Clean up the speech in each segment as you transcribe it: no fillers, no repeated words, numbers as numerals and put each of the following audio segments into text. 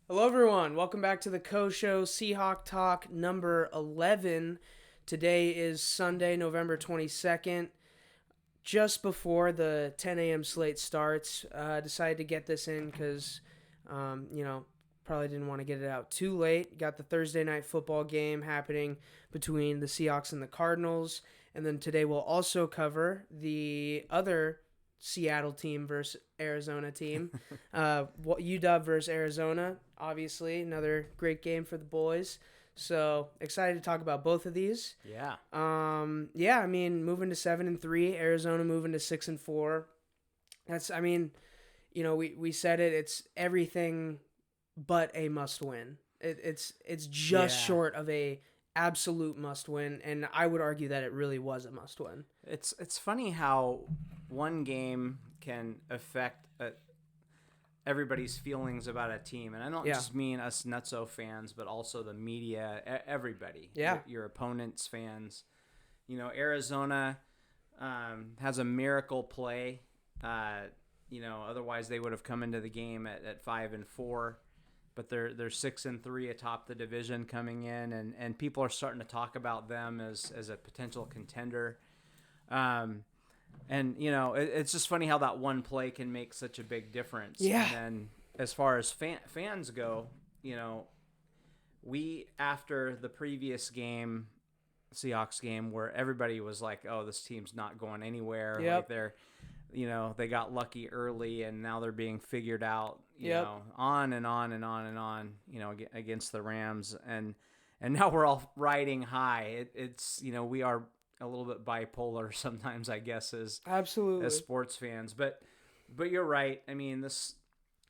Hello, everyone. Welcome back to the Coe Show Seahawk Talk number 11. Today is Sunday, November 22nd. Just before the 10 a.m. slate starts, decided to get this in because, probably didn't want to get it out too late. Got the Thursday night football game happening between the Seahawks and the Cardinals. And then today we'll also cover the other Seattle team versus Arizona team. UW versus Arizona, obviously. Another great game for the boys. So excited to talk about both of these. Yeah. Moving to 7-3, Arizona moving to 6-4. We said it. It's everything but a must win. It's just short of a absolute must win, and I would argue that it really was a must win. It's funny how one game can affect everybody's feelings about a team, and I don't just mean us nutso fans, but also the media, everybody. Yeah, your opponent's fans. Arizona has a miracle play. Otherwise they would have come into the game at 5-4. But they're 6-3 atop the division coming in, and people are starting to talk about them as a potential contender. It's just funny how that one play can make such a big difference. Yeah. And then as far as fans go, we, after the previous game, Seahawks game, where everybody was like, "Oh, this team's not going anywhere." Yep. Like they got lucky early, and now they're being figured out. On and on and on and on. Against the Rams, and now we're all riding high. It's we are a little bit bipolar sometimes, I guess, as sports fans. But you're right. I mean,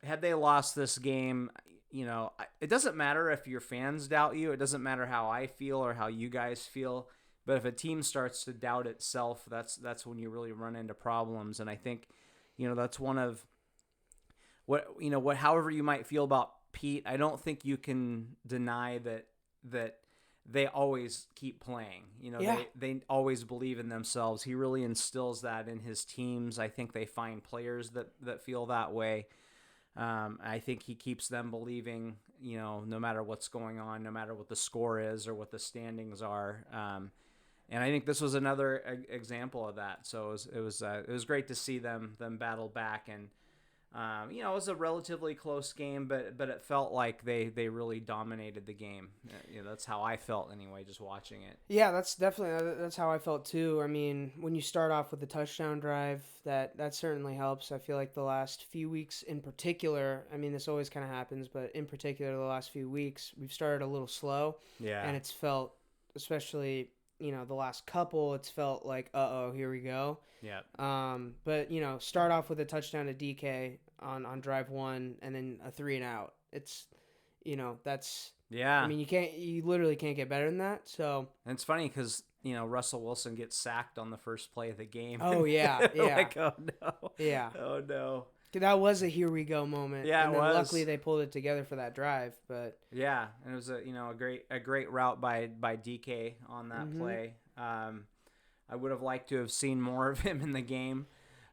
had they lost this game, it doesn't matter if your fans doubt you. It doesn't matter how I feel or how you guys feel. But if a team starts to doubt itself, that's when you really run into problems. And I think, that's one of however you might feel about Pete, I don't think you can deny that they always keep playing. They always believe in themselves. He really instills that in his teams. I think they find players that feel that way. I think he keeps them believing, no matter what's going on, no matter what the score is or what the standings are. And I think this was another example of that. So it was great to see them battle back, and it was a relatively close game, but it felt like they really dominated the game. That's how I felt anyway, just watching it. Yeah, that's how I felt too. I mean, when you start off with the touchdown drive, that certainly helps. I feel like the last few weeks in particular, I mean, this always kind of happens, but in particular the last few weeks, we've started a little slow. Yeah. And it's felt, especially, the last couple, it's felt like, here we go. Yeah. But start off with a touchdown to DK on drive one, and then a 3-and-out. It's, that's. Yeah. I mean, you literally can't get better than that. So. And it's funny because Russell Wilson gets sacked on the first play of the game. Oh yeah, yeah. Like, oh no. Yeah. Oh no. That was a here we go moment. Yeah, and it was. Luckily they pulled it together for that drive, but. Yeah, and it was a great route by DK on that play. I would have liked to have seen more of him in the game.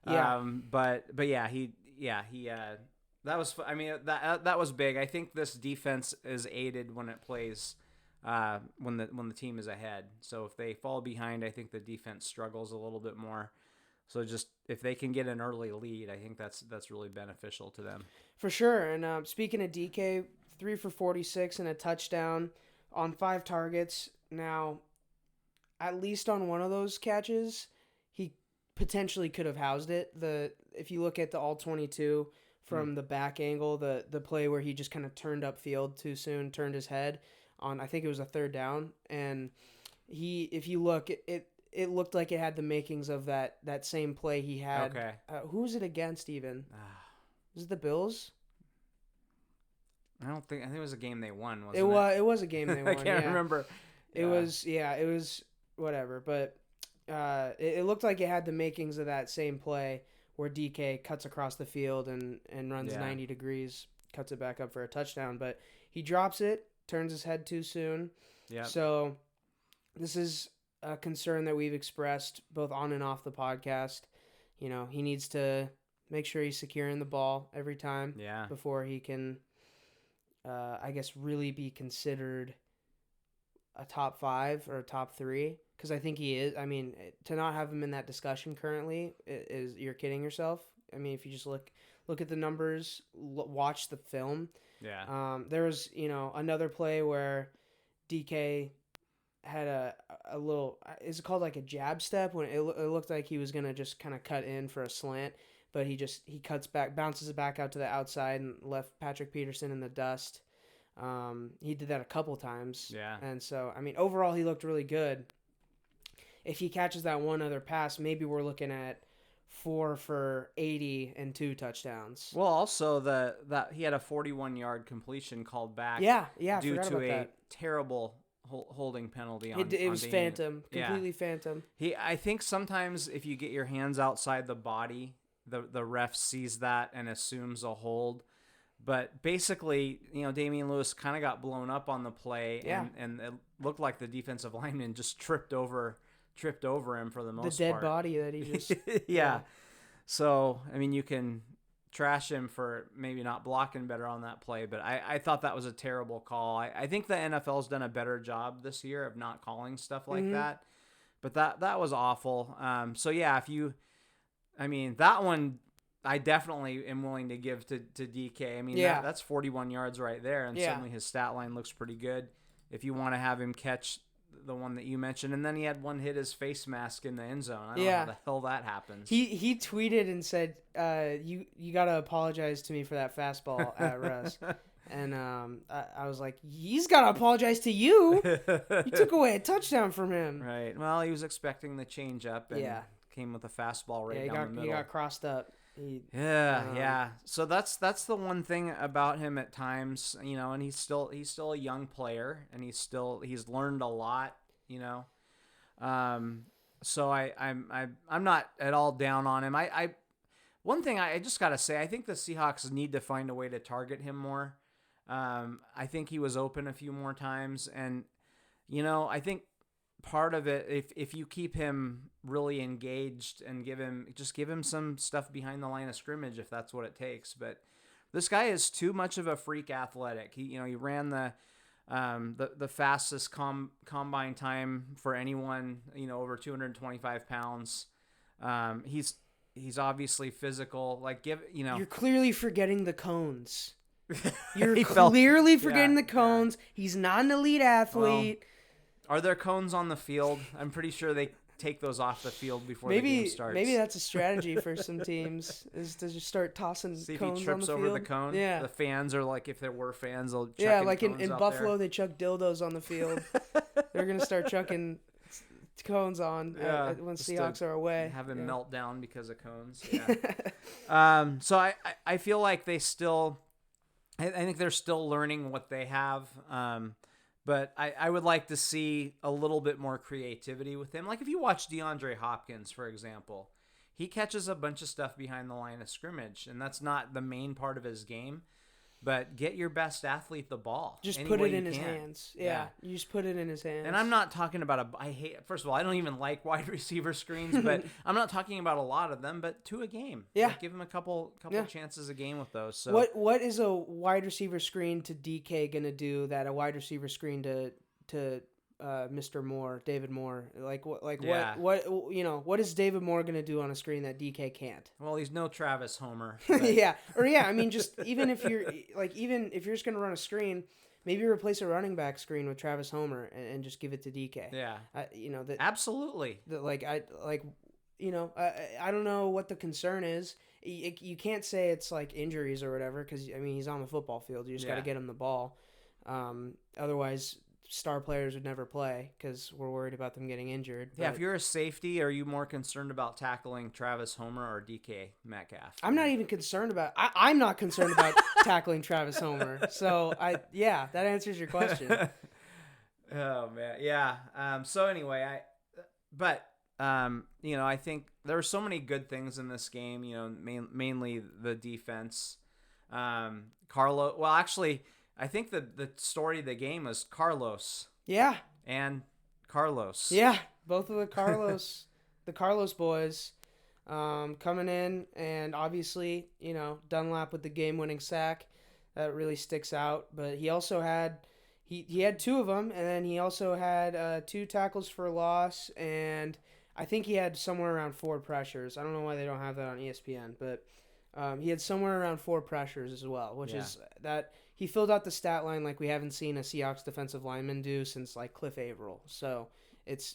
Yeah. But he that was, I mean, that was big. I think this defense is aided when it plays when the team is ahead. So if they fall behind, I think the defense struggles a little bit more. So just if they can get an early lead, I think that's really beneficial to them. For sure. And speaking of DK, 3 for 46 and a touchdown on 5 targets. Now, at least on one of those catches, he potentially could have housed it. If you look at the all 22 from the back angle, the play where he just kind of turned upfield too soon, turned his head on, I think it was a 3rd down, and if you look, it looked like it had the makings of that same play he had. Okay. Who was it against even? Was it the Bills? I think it was a game they won, wasn't it? It was a game they won. I can't remember. It was whatever, but it looked like it had the makings of that same play where DK cuts across the field and runs 90 degrees, cuts it back up for a touchdown, but he drops it, turns his head too soon. Yeah. So this is a concern that we've expressed both on and off the podcast. He needs to make sure he's securing the ball every time before he can I guess, really be considered a top 5 or a top 3. Because I think he is. I mean, to not have him in that discussion currently is you're kidding yourself. I mean, if you just look at the numbers, watch the film. Yeah. There was, another play where DK had a little, is it called like a jab step, when it looked like he was going to just kind of cut in for a slant, but he cuts back, bounces it back out to the outside and left Patrick Peterson in the dust. He did that a couple times. Yeah. And so, I mean, overall he looked really good. If he catches that one other pass, maybe we're looking at 4 for 80 and 2 touchdowns. Well, also that he had a 41-yard completion called back. Yeah, due to a terrible holding penalty on. It was phantom, completely phantom. I think sometimes if you get your hands outside the body, the ref sees that and assumes a hold. But basically, Damian Lewis kind of got blown up on the play, and it looked like the defensive lineman just tripped over him for the most part. The dead body that he just... yeah. So, I mean, you can trash him for maybe not blocking better on that play, but I thought that was a terrible call. I think the NFL's done a better job this year of not calling stuff like that, but that was awful. So, yeah, that one I definitely am willing to give to DK. I mean, that's 41 yards right there, and certainly his stat line looks pretty good if you want to have him catch the one that you mentioned, and then he had one hit his face mask in the end zone. I don't know how the hell that happens. He tweeted and said, "You gotta apologize to me for that fastball at Russ," and I was like, "He's gotta apologize to you. You took away a touchdown from him." Right. Well, he was expecting the change up and came with a fastball right down the middle. He got crossed up. So that's the one thing about him at times, and he's still a young player, and he's learned a lot, So I'm not at all down on him. One thing I just gotta say, I think the Seahawks need to find a way to target him more. I think he was open a few more times, and I think part of it, if you keep him really engaged and give him some stuff behind the line of scrimmage, if that's what it takes. But this guy is too much of a freak athletic. He ran the fastest combine time for anyone, over 225 pounds. He's obviously physical. You're clearly forgetting the cones. You're clearly forgetting the cones. Yeah. He's not an elite athlete. Well, are there cones on the field? I'm pretty sure they take those off the field before the game starts. Maybe that's a strategy for some teams, is to just start tossing cones on the field. See if he trips over the cone. Yeah. The fans are like, if there were fans, they'll chuck in Buffalo, they chuck dildos on the field. They're going to start chucking cones on when Seahawks are away. Have a meltdown because of cones. Yeah. So I feel like they still... I think they're still learning what they have. But I would like to see a little bit more creativity with him. Like if you watch DeAndre Hopkins, for example, he catches a bunch of stuff behind the line of scrimmage, and that's not the main part of his game. But get your best athlete the ball. Just put it in his hands. Yeah, you just put it in his hands. And I'm not talking about first of all, I don't even like wide receiver screens, but I'm not talking about a lot of them, but 2 a game. Yeah. Give him a couple chances a game with those. So what is a wide receiver screen to DK going to do that a wide receiver screen to Mr. Moore, David Moore? What is David Moore going to do on a screen that DK can't? Well, he's no Travis Homer. I mean, just even if you're just going to run a screen, maybe replace a running back screen with Travis Homer and just give it to DK. Yeah. Absolutely. I don't know what the concern is. You can't say it's like injuries or whatever, because I mean he's on the football field. You just got to get him the ball. Otherwise, star players would never play because we're worried about them getting injured. Yeah, if you're a safety, are you more concerned about tackling Travis Homer or DK Metcalf? I'm not even concerned about. I'm not concerned about tackling Travis Homer. So that answers your question. Oh man, yeah. So anyway, I think there were so many good things in this game. Mainly the defense. Carlo. Well, actually, I think the story of the game was Carlos. Yeah. And Carlos. Yeah, both of the Carlos boys coming in, and obviously, Dunlap with the game-winning sack. that really sticks out. But he also had he had two of them, and then he also had 2 tackles for loss, and I think he had somewhere around 4 pressures. I don't know why they don't have that on ESPN, but he had somewhere around 4 pressures as well, which is that he filled out the stat line like we haven't seen a Seahawks defensive lineman do since like Cliff Averill. So it's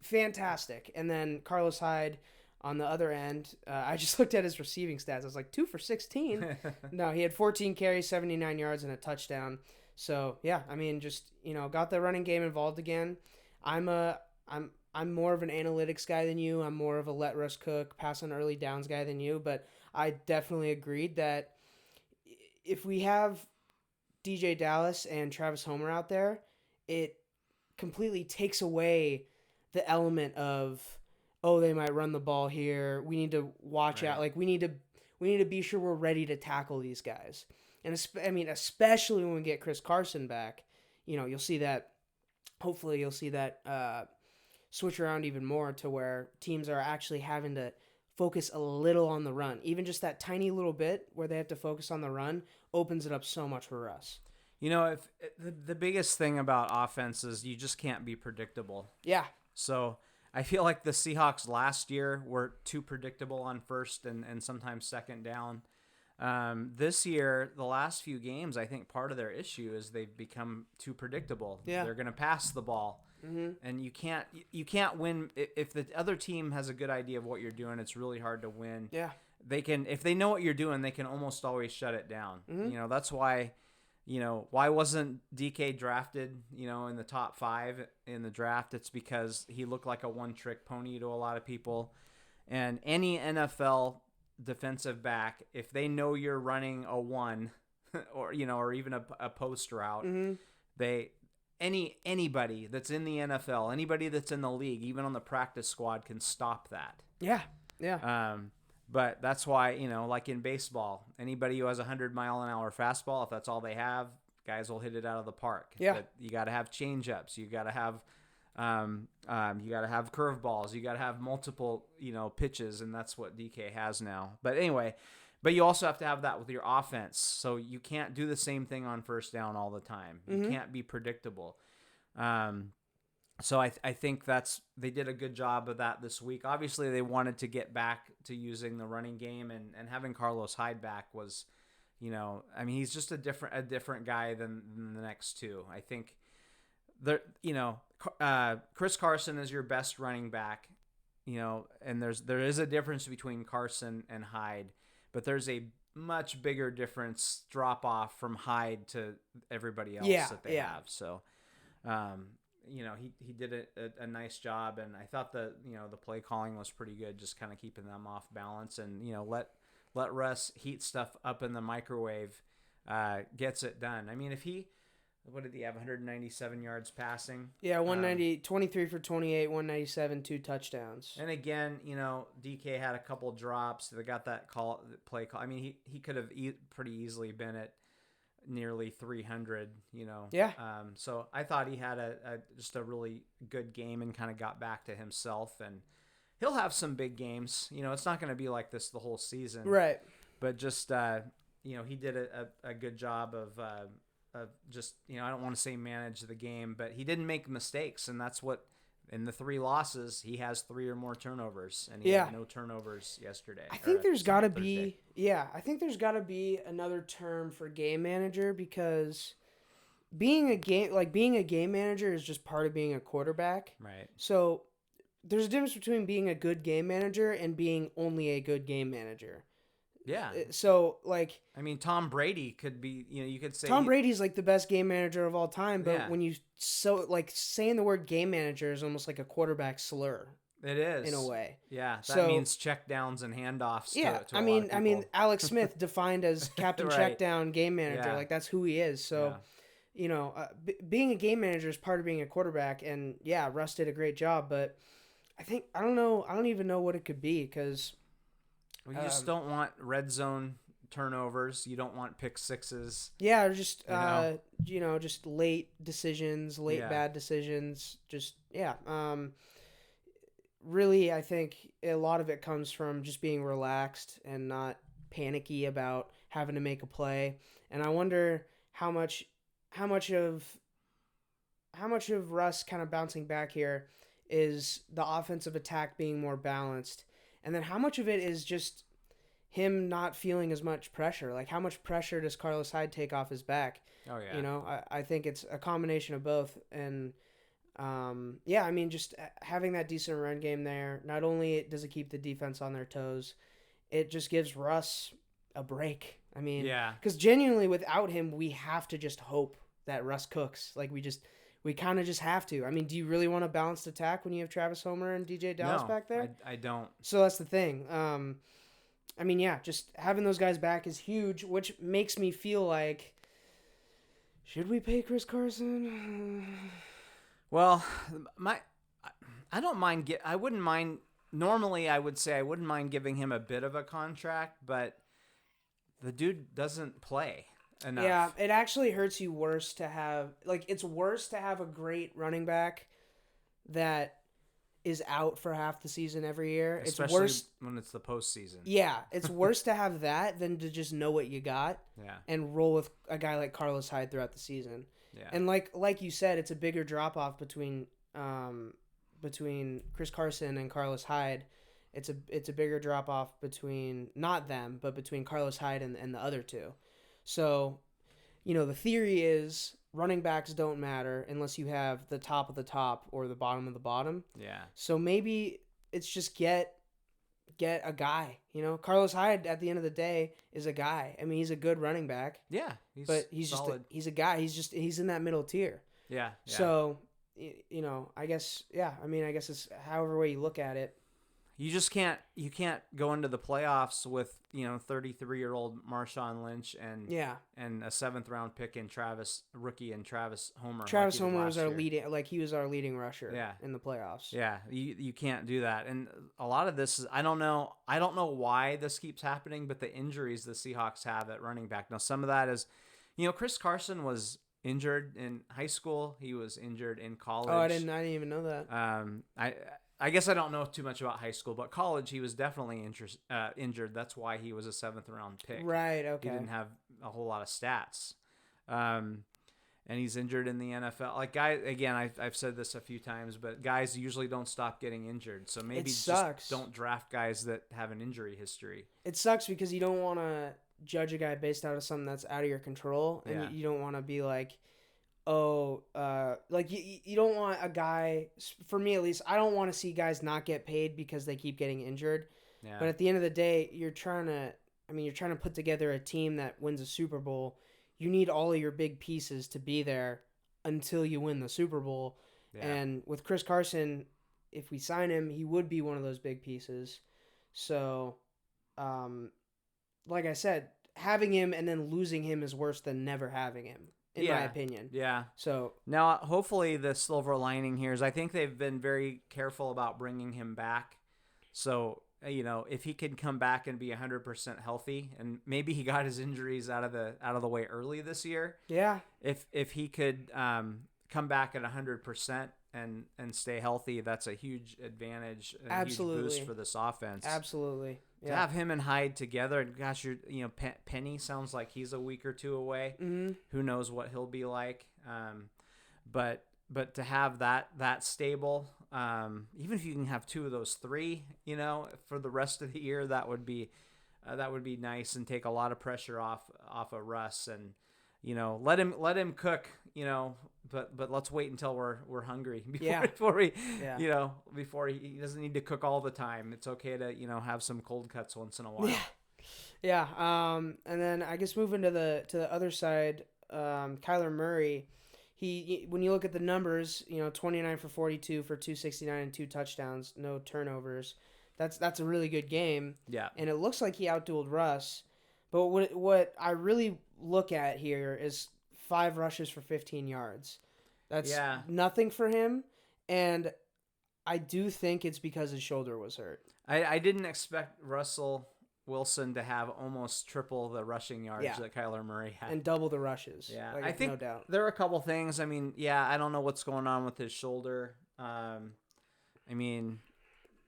fantastic. And then Carlos Hyde on the other end, I just looked at his receiving stats. I was like 2 for 16. No, he had 14 carries, 79 yards, and a touchdown. So yeah, I mean, just got the running game involved again. I'm more of an analytics guy than you. I'm more of a let Russ cook, pass on early downs guy than you. But I definitely agreed that if we have DJ Dallas and Travis Homer out there, it completely takes away the element of, oh, they might run the ball here. We need to watch out. Like we need to be sure we're ready to tackle these guys. And especially when we get Chris Carson back, you'll see that. Hopefully, you'll see that switch around even more to where teams are actually having to focus a little on the run. Even just that tiny little bit where they have to focus on the run opens it up so much for us. If the biggest thing about offense is you just can't be predictable. Yeah. So I feel like the Seahawks last year were too predictable on first and sometimes second down. This year, the last few games, I think part of their issue is they've become too predictable. Yeah. They're going to pass the ball. Mm-hmm. And you can't win if the other team has a good idea of what you're doing. It's really hard to win. Yeah, they can if they know what you're doing, they can almost always shut it down. Mm-hmm. That's why. Why wasn't DK drafted? In the top 5 in the draft. It's because he looked like a one-trick pony to a lot of people. And any NFL defensive back, if they know you're running a 1, or even a post route, mm-hmm. Anybody that's in the NFL, anybody that's in the league, even on the practice squad, can stop that. Yeah. But that's why, like in baseball, anybody who has a 100-mile-an-hour fastball, if that's all they have, guys will hit it out of the park. Yeah. But you got to have changeups. You got to have, curveballs. You got to have multiple, pitches, and that's what DK has now. But anyway, you also have to have that with your offense. So you can't do the same thing on first down all the time. You mm-hmm. can't be predictable. So I think they did a good job of that this week. Obviously, they wanted to get back to using the running game, and having Carlos Hyde back was, he's just a different guy than the next two. I think Chris Carson is your best running back, and there is a difference between Carson and Hyde, but there's a much bigger difference drop off from Hyde to everybody else that they have. So. He did a nice job, and I thought the play calling was pretty good, just kind of keeping them off balance, and let Russ heat stuff up in the microwave, gets it done. I mean, what did he have? 197 yards passing. Yeah, 190, 23 for 28, 197, 2 touchdowns. And again, DK had a couple drops. They got that play call. I mean, he could have pretty easily been at nearly 300, Yeah. So I thought he had just a really good game and kind of got back to himself, and he'll have some big games. It's not going to be like this the whole season. Right. But just, he did a good job of just, I don't want to say manage the game, but he didn't make mistakes. And that's what, in the 3 losses, he has 3 or more turnovers, and he had no turnovers yesterday. I think there's got to be, another term for game manager, because being a game manager is just part of being a quarterback. Right. So there's a difference between being a good game manager and being only a good game manager. Yeah. So, Tom Brady could be, you could say Tom Brady's like the best game manager of all time, but when you saying the word game manager is almost like a quarterback slur. It is. In a way. Yeah. That means check downs and handoffs. Yeah. To a lot of people. Alex Smith defined as captain right. check down game manager. Yeah. That's who he is. So, being a game manager is part of being a quarterback, and Russ did a great job, but I don't even know what it could be, because you just don't want red zone turnovers. You don't want pick sixes. Yeah, or just just late decisions, bad decisions. Really, I think a lot of it comes from just being relaxed and not panicky about having to make a play. And I wonder how much of Russ kind of bouncing back here is the offensive attack being more balanced, and then how much of it is just him not feeling as much pressure. Like, how much pressure does Carlos Hyde take off his back? Oh, yeah. You know, I think it's a combination of both. And, yeah, I mean, just having that decent run game there, not only does it keep the defense on their toes, it just gives Russ a break. I mean, yeah, because genuinely without him, we have to just hope that Russ cooks. Like, we kind of just have to. I mean, do you really want a balanced attack when you have Travis Homer and DJ Dallas back there? I don't. So that's the thing. I mean, yeah, just having those guys back is huge, which makes me feel like, should we pay Chris Carson? Well, I don't mind. I wouldn't mind. Normally, I would say I wouldn't mind giving him a bit of a contract, but the dude doesn't play enough. Yeah, it actually hurts you worse to have, like, it's worse to have a great running back that is out for half the season every year. Especially it's worse when it's the postseason. Yeah, it's worse to have that than to just know what you got and roll with a guy like Carlos Hyde throughout the season. Yeah. And like you said, it's a bigger drop off between Chris Carson and Carlos Hyde. It's a bigger drop off between not them, but between Carlos Hyde and the other two. So, you know, the theory is running backs don't matter unless you have the top of the top or the bottom of the bottom. Yeah. So maybe it's just get a guy. You know, Carlos Hyde at the end of the day is a guy. I mean, he's a good running back. Yeah, he's solid. he's a guy. He's in that middle tier. Yeah. So, you know, I guess it's however way you look at it. You just can't go into the playoffs with, 33-year-old Marshawn Lynch and a 7th round pick in Travis Homer. Travis Homer was he was our leading rusher in the playoffs. Yeah, you can't do that. And a lot of this is I don't know why this keeps happening, but the injuries the Seahawks have at running back. Now some of that is, Chris Carson was injured in high school. He was injured in college. Oh, I didn't even know that. I guess I don't know too much about high school, but college he was definitely injured. That's why he was a 7th round pick. Right. Okay. He didn't have a whole lot of stats, and he's injured in the NFL. Like guys, again, I've said this a few times, but guys usually don't stop getting injured. So maybe just don't draft guys that have an injury history. It sucks because you don't want to judge a guy based out of something that's out of your control, and you don't want to be like, you don't want a guy, for me at least, I don't want to see guys not get paid because they keep getting injured. Yeah. But at the end of the day, you're trying to put together a team that wins a Super Bowl. You need all of your big pieces to be there until you win the Super Bowl. Yeah. And with Chris Carson, if we sign him, he would be one of those big pieces. So, like I said, having him and then losing him is worse than never having him. In my opinion. Yeah. So now, hopefully, the silver lining here is I think they've been very careful about bringing him back. So, if he can come back and be 100% healthy, and maybe he got his injuries out of the way early this year. Yeah. If he could come back at 100% and stay healthy, that's a huge advantage, a huge boost for this offense. Absolutely. To have him and Hyde together, and gosh, Penny sounds like he's a week or two away. Mm-hmm. Who knows what he'll be like? But to have that stable, even if you can have 2 of those 3, for the rest of the year, that would be nice and take a lot of pressure off of Russ and let him cook. But let's wait until we're hungry before he doesn't need to cook all the time. It's okay to have some cold cuts once in a while. Yeah. And then I guess moving to the other side, Kyler Murray, he when you look at the numbers, 29 for 42 for 269 and 2 touchdowns, no turnovers. That's a really good game. Yeah. And it looks like he outdueled Russ. But what I really look at here is 5 rushes for 15 yards. That's nothing for him, and I do think it's because his shoulder was hurt. I didn't expect Russell Wilson to have almost triple the rushing yards that Kyler Murray had. And double the rushes. Yeah, like, I think no doubt. There are a couple things. I mean, I don't know what's going on with his shoulder. Or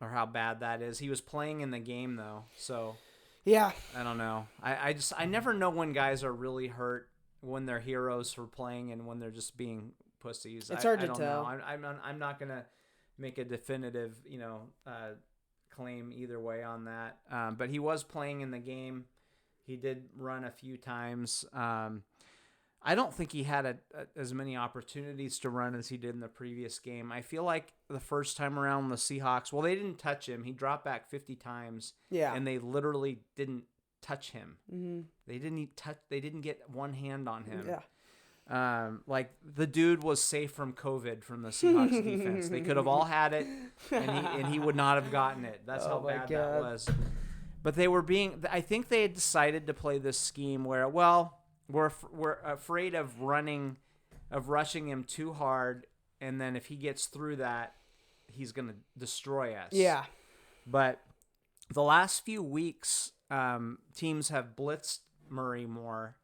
how bad that is. He was playing in the game, though, so... Yeah. I don't know. I never know when guys are really hurt, when they're heroes for playing, and when they're just being pussies. It's hard to don't tell. know. I'm not gonna make a definitive claim either way on that. But he was playing in the game. He did run a few times. I don't think he had as many opportunities to run as he did in the previous game. I feel like the first time around the Seahawks, well, they didn't touch him. He dropped back 50 times, and they literally didn't touch him. Mm-hmm. They didn't get one hand on him. Yeah. Like the dude was safe from COVID from the Seahawks defense. They could have all had it, and he would not have gotten it. That's how bad that was. But I think they had decided to play this scheme where, well, we're afraid of rushing him too hard, and then if he gets through that, he's going to destroy us. Yeah. But the last few weeks, teams have blitzed Murray more,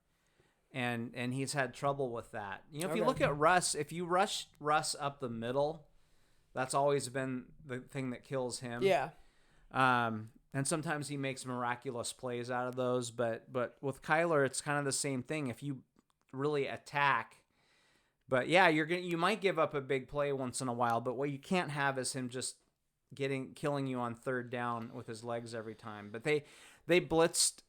and he's had trouble with that. If you look at Russ, if you rush Russ up the middle, that's always been the thing that kills him. Yeah. And sometimes he makes miraculous plays out of those, but with Kyler, it's kind of the same thing. If you really attack, but yeah, you might give up a big play once in a while, but what you can't have is him just killing you on third down with his legs every time. But they blitzed.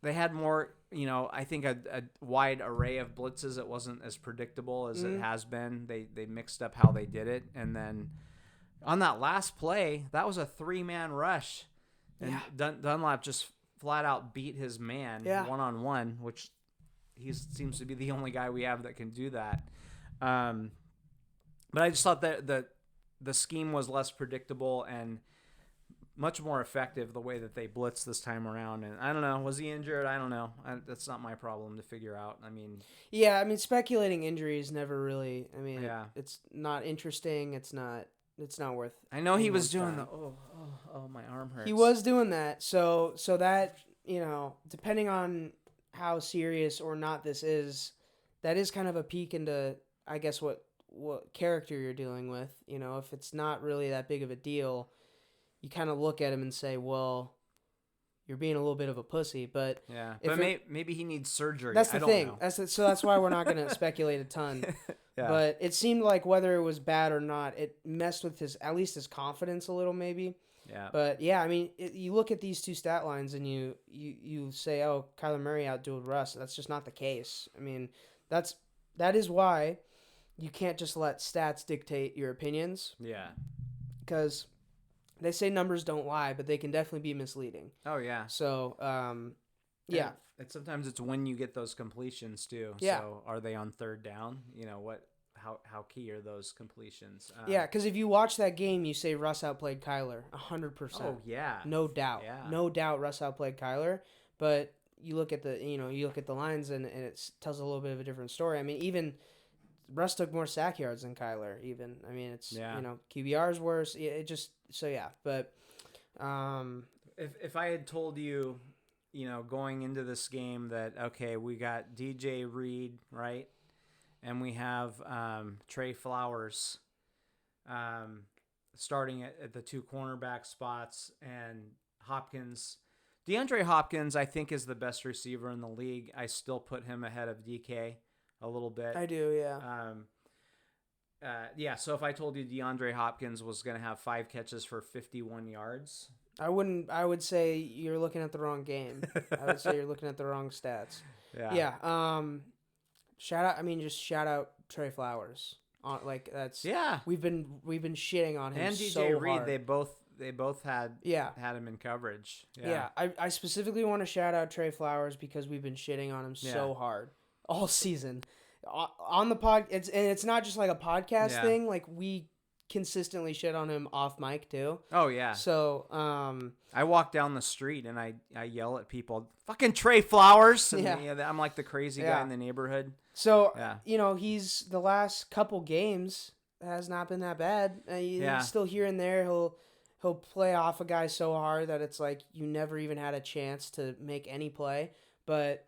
They had more, I think a wide array of blitzes. It wasn't as predictable as it has been. They mixed up how they did it, and then on that last play, that was a 3-man rush. And Dunlap just flat out beat his man one-on-one, which he seems to be the only guy we have that can do that. But I just thought that the scheme was less predictable and much more effective the way that they blitzed this time around. And I don't know, was he injured? I don't know. That's not my problem to figure out. Speculating injuries never really. It's not interesting. It's not worth. I know he was doing my arm hurts. He was doing that. So that, depending on how serious or not this is, that is kind of a peek into, I guess, what character you're dealing with. If it's not really that big of a deal, you kind of look at him and say, well, you're being a little bit of a pussy. But yeah, but maybe he needs surgery. That's the I don't thing. know. So that's why we're not going to speculate a ton. Yeah. But it seemed like whether it was bad or not, it messed with at least his confidence a little, maybe. Yeah. But yeah, you look at these two stat lines and you say, oh, Kyler Murray outdueled Russ. That's just not the case. That is why you can't just let stats dictate your opinions. Yeah. Because they say numbers don't lie, but they can definitely be misleading. Oh yeah. So, yeah. And sometimes it's when you get those completions too. Yeah. So are they on third down? How key are those completions? Yeah, because if you watch that game, you say Russ outplayed Kyler 100%. Oh yeah. No doubt. Yeah. No doubt Russ outplayed Kyler. But you look at the lines and it tells a little bit of a different story. Even Russ took more sack yards than Kyler. Even it's QBR's worse. But if I had told you, going into this game that, okay, we got DJ Reed, right? And we have Trey Flowers starting at the two cornerback spots, and Hopkins. DeAndre Hopkins, I think, is the best receiver in the league. I still put him ahead of DK a little bit. I do, yeah. So if I told you DeAndre Hopkins was going to have 5 catches for 51 yards... I would say you're looking at the wrong game. I would say you're looking at the wrong stats. Yeah. Yeah. Shout out Trey Flowers. We've been shitting on him and DJ so Reed. hard. They both had him in coverage. Yeah. I specifically want to shout out Trey Flowers because we've been shitting on him so hard all season. On the pod, it's not just like a podcast thing. Like, we consistently shit on him off mic too. Oh yeah. So I walk down the street and I yell at people, "Fucking Trey Flowers!" And I'm like the crazy guy in the neighborhood. So he's the last couple games has not been that bad. He's still here and there. He'll play off a guy so hard that it's like you never even had a chance to make any play. But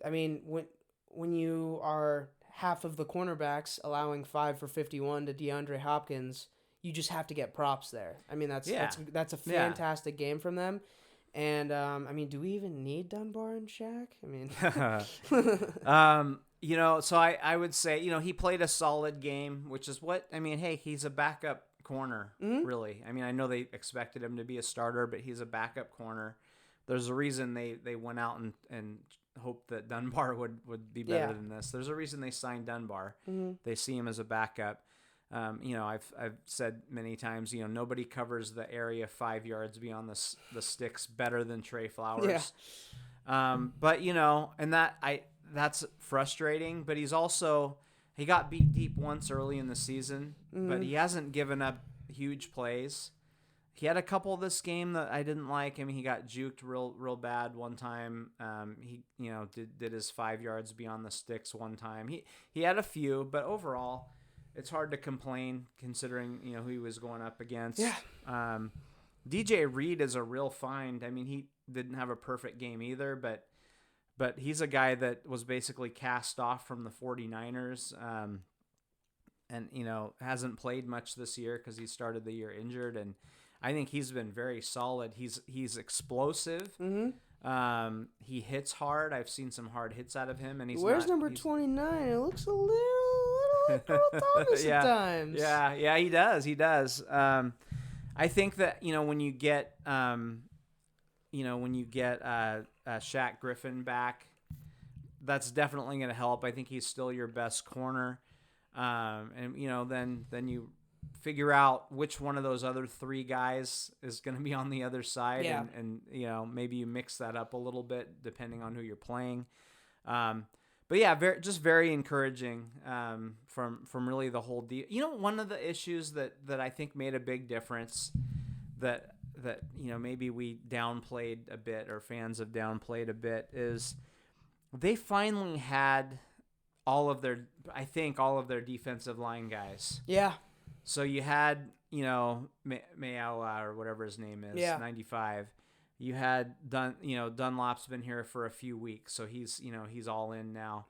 when you are half of the cornerbacks allowing 5 for 51 to DeAndre Hopkins, you just have to get props there. That's a fantastic game from them. And I mean, do we even need Dunbar and Shaq? I mean, So I would say, he played a solid game, which is what I mean. Hey, he's a backup corner, really. I mean, I know they expected him to be a starter, but he's a backup corner. There's a reason they went out and hoped that Dunbar would be better than this. There's a reason they signed Dunbar. They see him as a backup. I've said many times, nobody covers the area 5 yards beyond the sticks better than Trey Flowers. Yeah. But and that's frustrating. But he got beat deep once early in the season, but he hasn't given up huge plays. He had a couple this game that I didn't like. I mean, he got juked real bad one time. He did his 5 yards beyond the sticks one time. He had a few, but overall, it's hard to complain considering who he was going up against. Yeah. DJ Reed is a real find. I mean, he didn't have a perfect game either, but he's a guy that was basically cast off from the 49ers, and hasn't played much this year because he started the year injured. And I think he's been very solid. He's explosive. He hits hard. I've seen some hard hits out of him, and where's number 29? It looks a little like Earl Thomas at times. Yeah, he does. I think that when you get Shaq Griffin back, that's definitely going to help. I think he's still your best corner, and then you figure out which one of those other 3 guys is going to be on the other side, and maybe you mix that up a little bit depending on who you're playing. But yeah, very encouraging from really the whole deal. One of the issues that I think made a big difference that maybe we downplayed a bit, or fans have downplayed a bit, is they finally had all of their defensive line guguys. Yeah. So you had Mayala or whatever his name is, 95. You had Dunlop's been here for a few weeks, so he's all in now.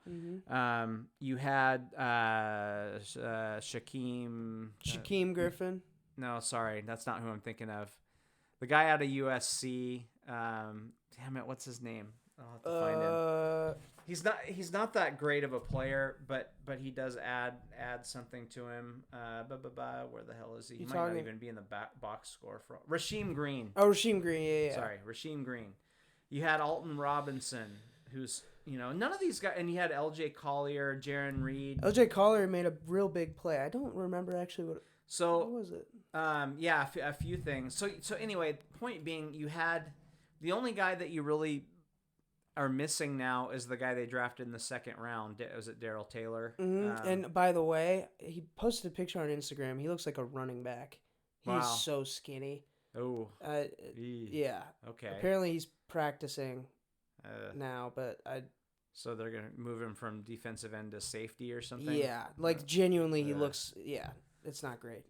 You had Shaquem Griffin. No, sorry, that's not who I'm thinking of. The guy out of USC. Damn it, what's his name? I'll have to find him. He's not that great of a player, but he does add something to him. Where the hell is he? He might not even be in the box score for Rasheem Green. Oh, Rasheem Green, yeah. Sorry, Rasheem Green. You had Alton Robinson, who's none of these guys, and you had L.J. Collier, Jaron Reed. L.J. Collier made a real big play. I don't remember actually what was it. A few things. So anyway, point being, you had the only guy that you really are missing now is the guy they drafted in the second round. Was it Darrell Taylor? And by the way, he posted a picture on Instagram. He looks like a running back. He's so skinny. Oh. Yeah. Okay. Apparently he's practicing now, but So they're gonna move him from defensive end to safety or something. Yeah, genuinely, he looks. Yeah, it's not great.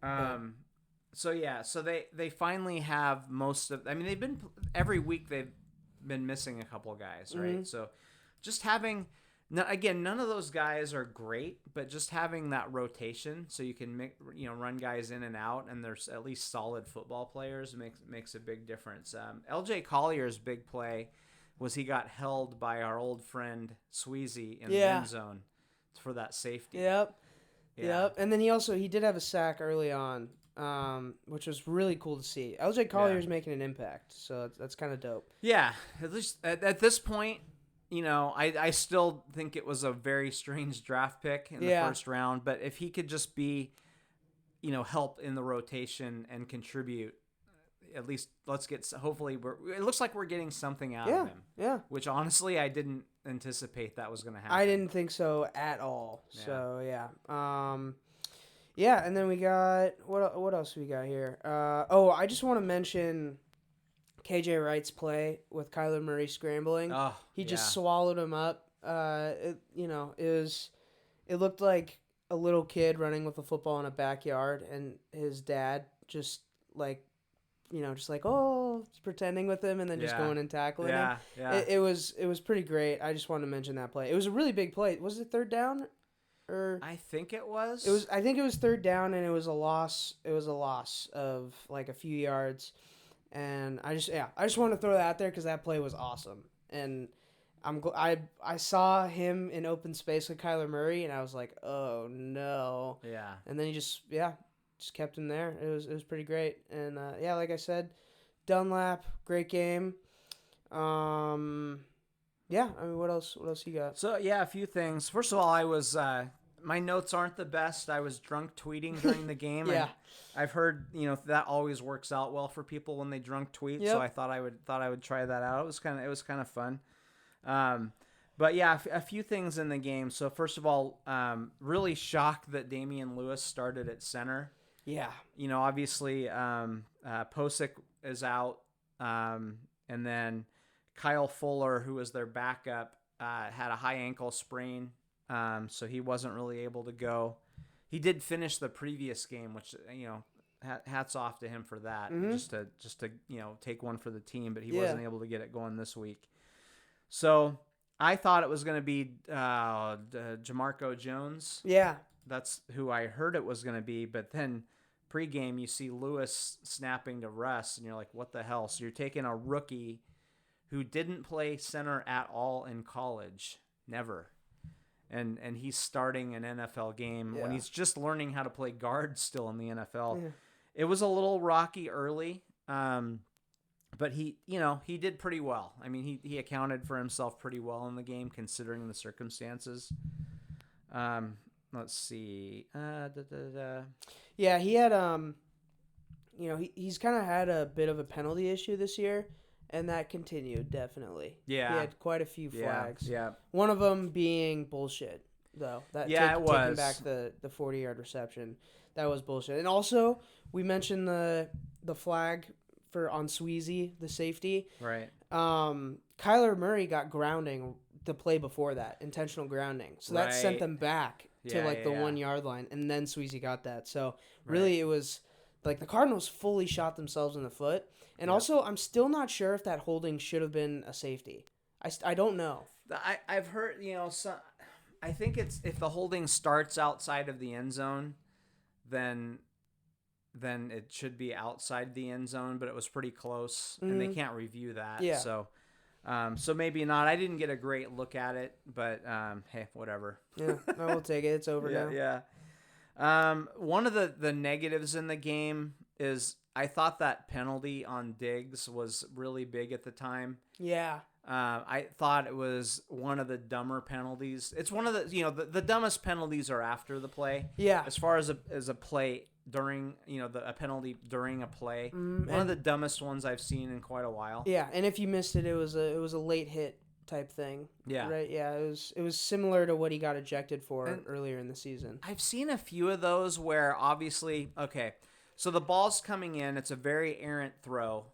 So they finally have most of. I mean, they've been every week they've been missing a couple guys, right? So just having none of those guys are great, but just having that rotation so you can run guys in and out, and there's at least solid football players makes a big difference. LJ Collier's big play was he got held by our old friend Sweezy in the end zone for that safety. Yep. And then he did have a sack early on, which was really cool to see. LJ Collier's making an impact, so that's kind of dope. Yeah, at least at this point, I still think it was a very strange draft pick in the first round, but if he could just be, help in the rotation and contribute, at least hopefully it looks like we're getting something out of him. Yeah. Which honestly, I didn't anticipate that was going to happen. I didn't think so at all. Yeah. So yeah. And then we got, what else we got here? I just want to mention KJ Wright's play with Kyler Murray scrambling. Oh, he just swallowed him up. It looked like a little kid running with a football in a backyard, and his dad just pretending with him and then just going and tackling him. Yeah. It was pretty great. I just wanted to mention that play. It was a really big play. Was it third down? I think it was. I think it was third down, and it was a loss. It was a loss of like a few yards. And I just want to throw that out there because that play was awesome. And I saw him in open space with Kyler Murray, and I was like, oh no. Yeah. And then he just kept him there. It was pretty great. And like I said, Dunlap, great game. I mean, what else you got? So a few things. First of all, I was my notes aren't the best. I was drunk tweeting during the game. Yeah. I've heard, that always works out well for people when they drunk tweet. Yep. So I thought I would try that out. It was kind of fun. But yeah, a few things in the game. So first of all, really shocked that Damian Lewis started at center. Yeah. Obviously, Posick is out, and then Kyle Fuller, who was their backup, had a high ankle sprain, so he wasn't really able to go. He did finish the previous game, which hats off to him for that. Mm-hmm. Just to take one for the team, but he wasn't able to get it going this week. So I thought it was going to be Jamarco Jones. Yeah. That's who I heard it was going to be, but then pregame you see Lewis snapping to Russ, and you're like, what the hell? So you're taking a rookie who didn't play center at all in college, never, and he's starting an NFL game when he's just learning how to play guard still in the NFL. Yeah. It was a little rocky early, but he did pretty well. I mean, he accounted for himself pretty well in the game considering the circumstances. Let's see. Yeah, he had he's kind of had a bit of a penalty issue this year, and that continued definitely. Yeah, he had quite a few flags. Yeah. One of them being bullshit, though. It was taking back the 40-yard reception. That was bullshit. And also, we mentioned the flag on Sweezy, the safety. Right. Kyler Murray got grounding the play before that, intentional grounding. So that sent them back to the 1 yard line, and then Sweezy got that. So really, it was like the Cardinals fully shot themselves in the foot. And also, I'm still not sure if that holding should have been a safety. I don't know. I've heard I think it's if the holding starts outside of the end zone, then it should be outside the end zone. But it was pretty close, and they can't review that. Yeah. So maybe not. I didn't get a great look at it, but hey, whatever. Yeah, I will take it. It's over now. Yeah. One of the negatives in the game is I thought that penalty on Diggs was really big at the time. Yeah. I thought it was one of the dumber penalties. It's one of the the dumbest penalties are after the play. Yeah. As far as a play during a penalty during a play, one of the dumbest ones I've seen in quite a while. Yeah, and if you missed it, it was a late hit type thing. Yeah. Right. Yeah. It was similar to what he got ejected for earlier in the season. I've seen a few of those where obviously so the ball's coming in. It's a very errant throw.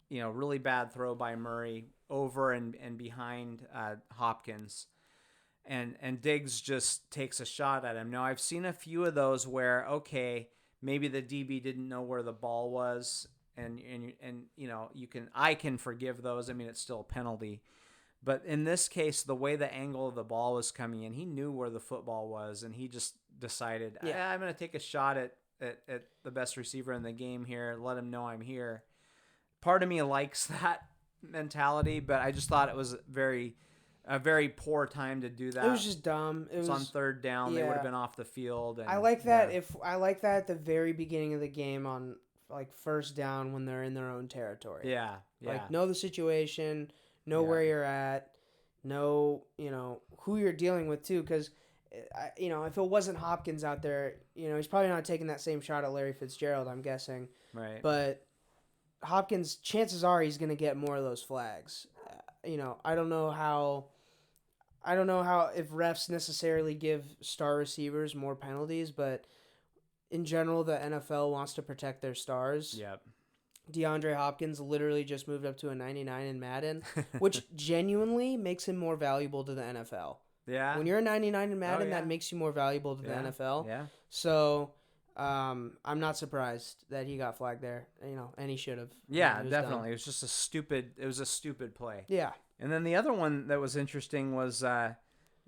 Really bad throw by Murray over and behind Hopkins. And Diggs just takes a shot at him. Now, I've seen a few of those where, maybe the DB didn't know where the ball was, and I can forgive those. I mean, it's still a penalty. But in this case, the way the angle of the ball was coming in, he knew where the football was, and he just decided, I'm going to take a shot at the best receiver in the game here, let him know I'm here. Part of me likes that mentality, but I just thought it was a very poor time to do that. It was just dumb. It was on third down. They would have been off the field. And, I like that. I like that at the very beginning of the game on first down when they're in their own territory. Yeah. Know the situation, know where you're at, know who you're dealing with too. Because if it wasn't Hopkins out there, he's probably not taking that same shot at Larry Fitzgerald. I'm guessing. Right. But Hopkins, chances are he's going to get more of those flags. I don't know how if refs necessarily give star receivers more penalties, but in general, the NFL wants to protect their stars. Yep. DeAndre Hopkins literally just moved up to a 99 in Madden, which genuinely makes him more valuable to the NFL. Yeah. When you're a 99 in Madden, that makes you more valuable to the NFL. Yeah. So, I'm not surprised that he got flagged there, and he should have. Yeah, definitely. It was just a stupid play. Yeah. And then the other one that was interesting was I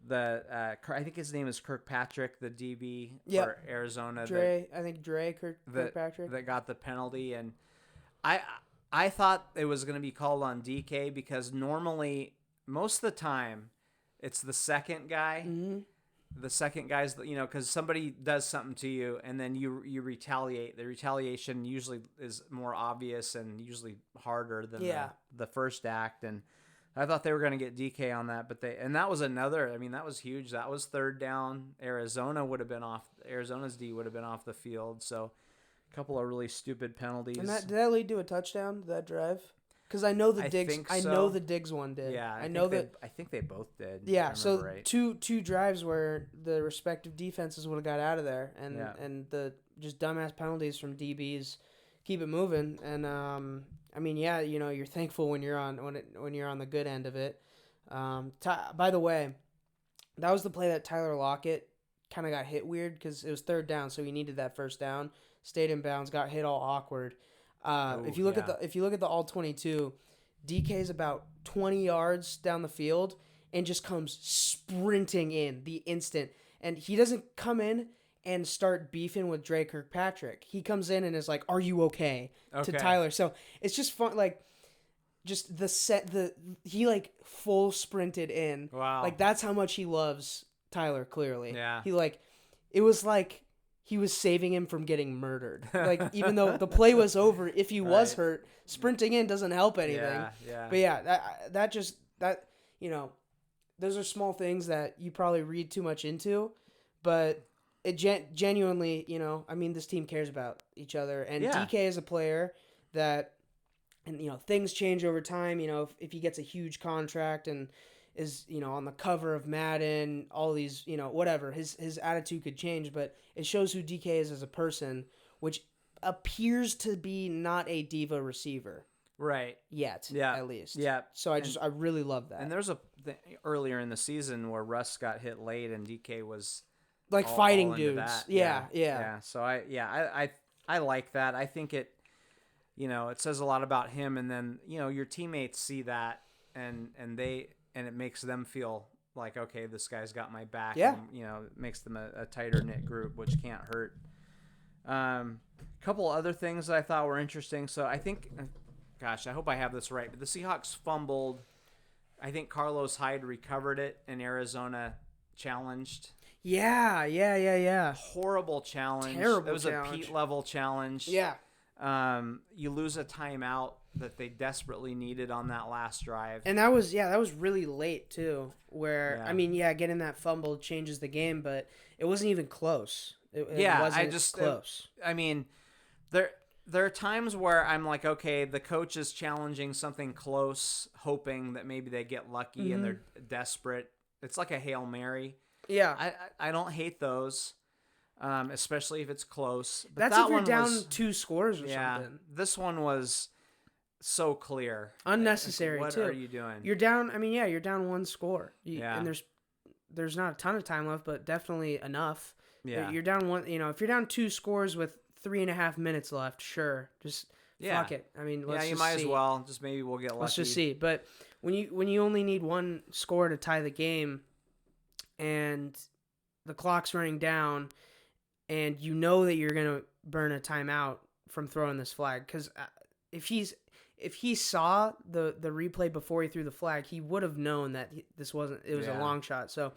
think his name is Kirkpatrick, the DB for Arizona. Kirkpatrick. That got the penalty, and I thought it was going to be called on DK because normally, most of the time, it's the second guy. Mm-hmm. The second guy's, because somebody does something to you and then you retaliate. The retaliation usually is more obvious and usually harder than the first act. And I thought they were going to get DK on that, and that was that was huge. That was third down. Arizona's D would have been off the field. So a couple of really stupid penalties. And did that lead to a touchdown, that drive? Because I know the Diggs. Think so. I know the Diggs one did. Yeah, I think they both did. Yeah, so right. two drives where the respective defenses would have got out of there, and the just dumbass penalties from DBs keep it moving. And you're thankful when you're on the good end of it. By the way, that was the play that Tyler Lockett kind of got hit weird because it was third down, so he needed that first down. Stayed in bounds, got hit all awkward. If you look at the all 22, DK is about 20 yards down the field and just comes sprinting in the instant. And he doesn't come in and start beefing with Dre Kirkpatrick. He comes in and is like, "Are you okay?" to Tyler. So it's just fun, like just he like full sprinted in. Wow. Like that's how much he loves Tyler. Clearly, yeah. It was like he was saving him from getting murdered. Like, even though the play was over, if he was hurt, sprinting in doesn't help anything. Yeah. But yeah, those are small things that you probably read too much into, but it genuinely, this team cares about each other. And DK is a player that, and things change over time. If he gets a huge contract and is on the cover of Madden, all these whatever, his attitude could change, but it shows who DK is as a person, which appears to be not a diva receiver right yet, at least. So I really love that. And there's earlier in the season where Russ got hit late and DK was like fighting dudes. Yeah. So I like that. I think it it says a lot about him, and then your teammates see that and it makes them feel like, okay, this guy's got my back. Yeah. And, it makes them a tighter knit group, which can't hurt. Couple other things that I thought were interesting. So I think, gosh, I hope I have this right, but the Seahawks fumbled. I think Carlos Hyde recovered it, and Arizona challenged. Yeah. Horrible challenge. Terrible. It was challenge. A Pete level challenge. Yeah. You lose a timeout that they desperately needed on that last drive. And that was really late too, where getting that fumble changes the game, but it wasn't even close. It wasn't close. There are times where I'm like, okay, the coach is challenging something close, hoping that maybe they get lucky and they're desperate. It's like a Hail Mary. Yeah. I don't hate those. Especially if it's close. But That's that if you're one down was, 2 scores or something. This one was so clear. Unnecessary, what too. What are you doing? You're down, you're down 1 score. And there's not a ton of time left, but definitely enough. Yeah. You're down 1, if you're down 2 scores with 3.5 minutes left, sure. Just fuck it. Let's you just might see. as well. Just maybe we'll get lucky. Let's just see. But when you only need 1 score to tie the game and the clock's running down and you know that you're going to burn a timeout from throwing this flag, because if he saw the replay before he threw the flag, he would have known that it was a long shot. So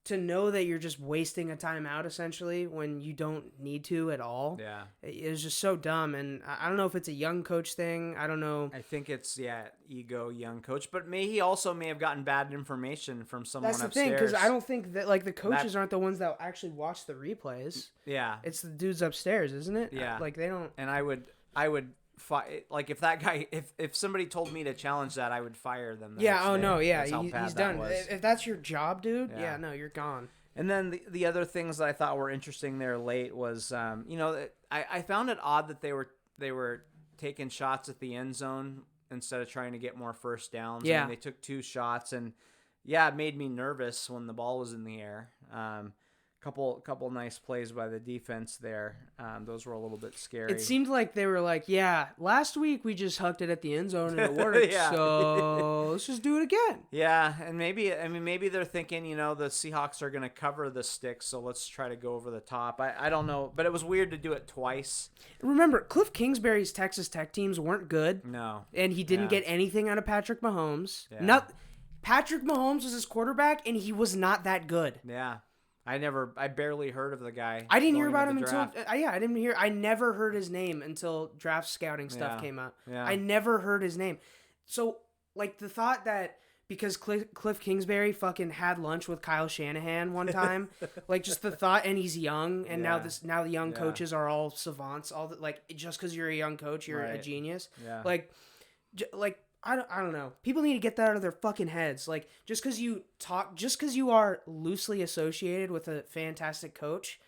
to know that you're just wasting a timeout essentially when you don't need to at all, it was just so dumb. And I don't know if it's a young coach thing. I don't know. I think it's ego, young coach, but he also may have gotten bad information from someone upstairs. That's the thing, because I don't think that the coaches aren't the ones that actually watch the replays. Yeah, it's the dudes upstairs, isn't it? Yeah, they don't. And I would. If that guy, if somebody told me to challenge that, I would fire them. He's done. Was. If that's your job, dude, you're gone. And then the other things that I thought were interesting there late was, I found it odd that they were taking shots at the end zone instead of trying to get more first downs. Yeah, they took 2 shots, and it made me nervous when the ball was in the air. couple nice plays by the defense there. Those were a little bit scary. It seemed like they were like, yeah, last week we just hucked it at the end zone and it worked, so let's just do it again. Yeah, and maybe they're thinking, the Seahawks are going to cover the sticks, so let's try to go over the top. I don't know, but it was weird to do it twice. Remember, Cliff Kingsbury's Texas Tech teams weren't good. No. And he didn't get anything out of Patrick Mahomes. Yeah. Patrick Mahomes was his quarterback, and he was not that good. Yeah. I barely heard of the guy. I didn't hear about him until I never heard his name until draft scouting stuff came out. Yeah. I never heard his name. So, like, the thought that because Cliff Kingsbury fucking had lunch with Kyle Shanahan one time, like, just the thought, and he's young, and now the young coaches are all savants, just because you're a young coach, you're a genius. Yeah. Like I don't know. People need to get that out of their fucking heads. Like, just because you are loosely associated with a fantastic coach,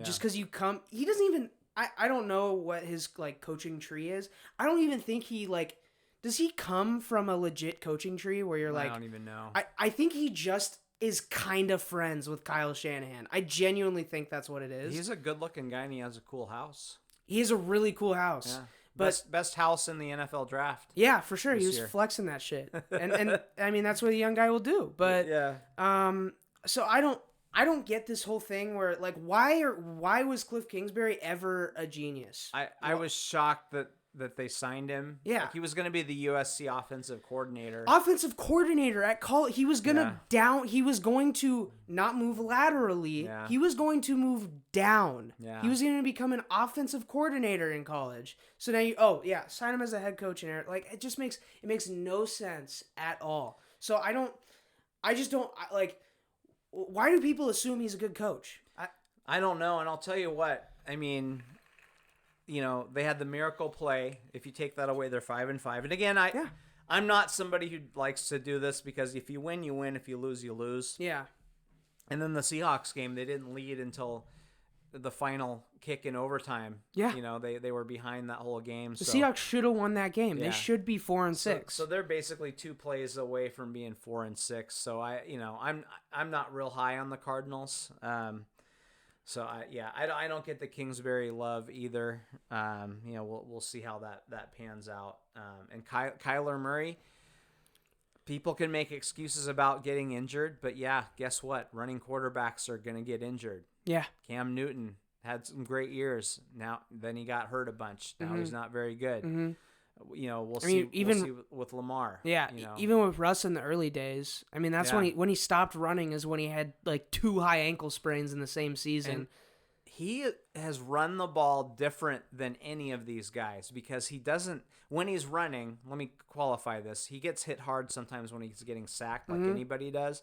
just because he doesn't even, I don't know what his, like, coaching tree is. I don't even think he, like, does he come from a legit coaching tree where you're like, I don't even know. I think he just is kind of friends with Kyle Shanahan. I genuinely think that's what it is. He's a good looking guy and he has a cool house. He has a really cool house. Yeah. But best house in the NFL draft. Yeah, for sure. He was flexing that shit. And I mean, that's what a young guy will do. But so I don't get this whole thing where, like, why was Cliff Kingsbury ever a genius? I was shocked that they signed him. Yeah. Like, he was going to be the USC offensive coordinator. Offensive coordinator at college. He was going to he was going to not move laterally. Yeah. He was going to move down. Yeah. He was going to become an offensive coordinator in college. So now sign him as a head coach in there. Like, it makes no sense at all. So why do people assume he's a good coach? I don't know, and I'll tell you what. I mean, they had the miracle play. If you take that away, they're 5-5. And again, I'm not somebody who likes to do this because if you win, you win. If you lose, you lose. Yeah. And then the Seahawks game, they didn't lead until the final kick in overtime. Yeah. They were behind that whole game. The Seahawks should have won that game. Yeah. They should be 4-6. So they're basically 2 plays away from being 4-6. So I'm not real high on the Cardinals. So I don't get the Kingsbury love either. We'll see how that pans out. And Kyler Murray, people can make excuses about getting injured, but guess what? Running quarterbacks are going to get injured. Yeah. Cam Newton had some great years. Then he got hurt a bunch. Now he's not very good. Mm-hmm. We'll see with Lamar. Yeah, even with Russ in the early days. I mean, that's when he stopped running is when he had like 2 high ankle sprains in the same season. And he has run the ball different than any of these guys because he doesn't, when he's running, let me qualify this, he gets hit hard sometimes when he's getting sacked like anybody does.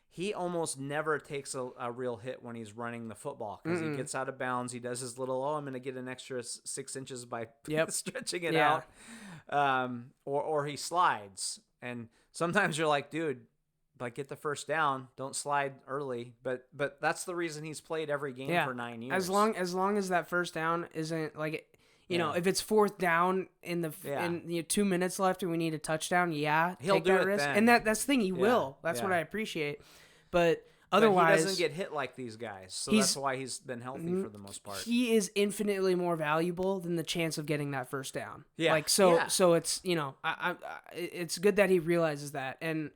He almost never takes a real hit when he's running the football because he gets out of bounds. He does his little, I'm going to get an extra 6 inches by stretching it out. Or he slides. And sometimes you're like, dude, like, get the first down. Don't slide early. But that's the reason he's played every game for 9 years. As long as that first down isn't like, if it's 4th down in 2 minutes left and we need a touchdown, he'll take do that it risk. then. And that's the thing, he will. That's what I appreciate. But otherwise, he doesn't get hit like these guys, so that's why he's been healthy for the most part. He is infinitely more valuable than the chance of getting that first down. Yeah, so it's it's good that he realizes that, and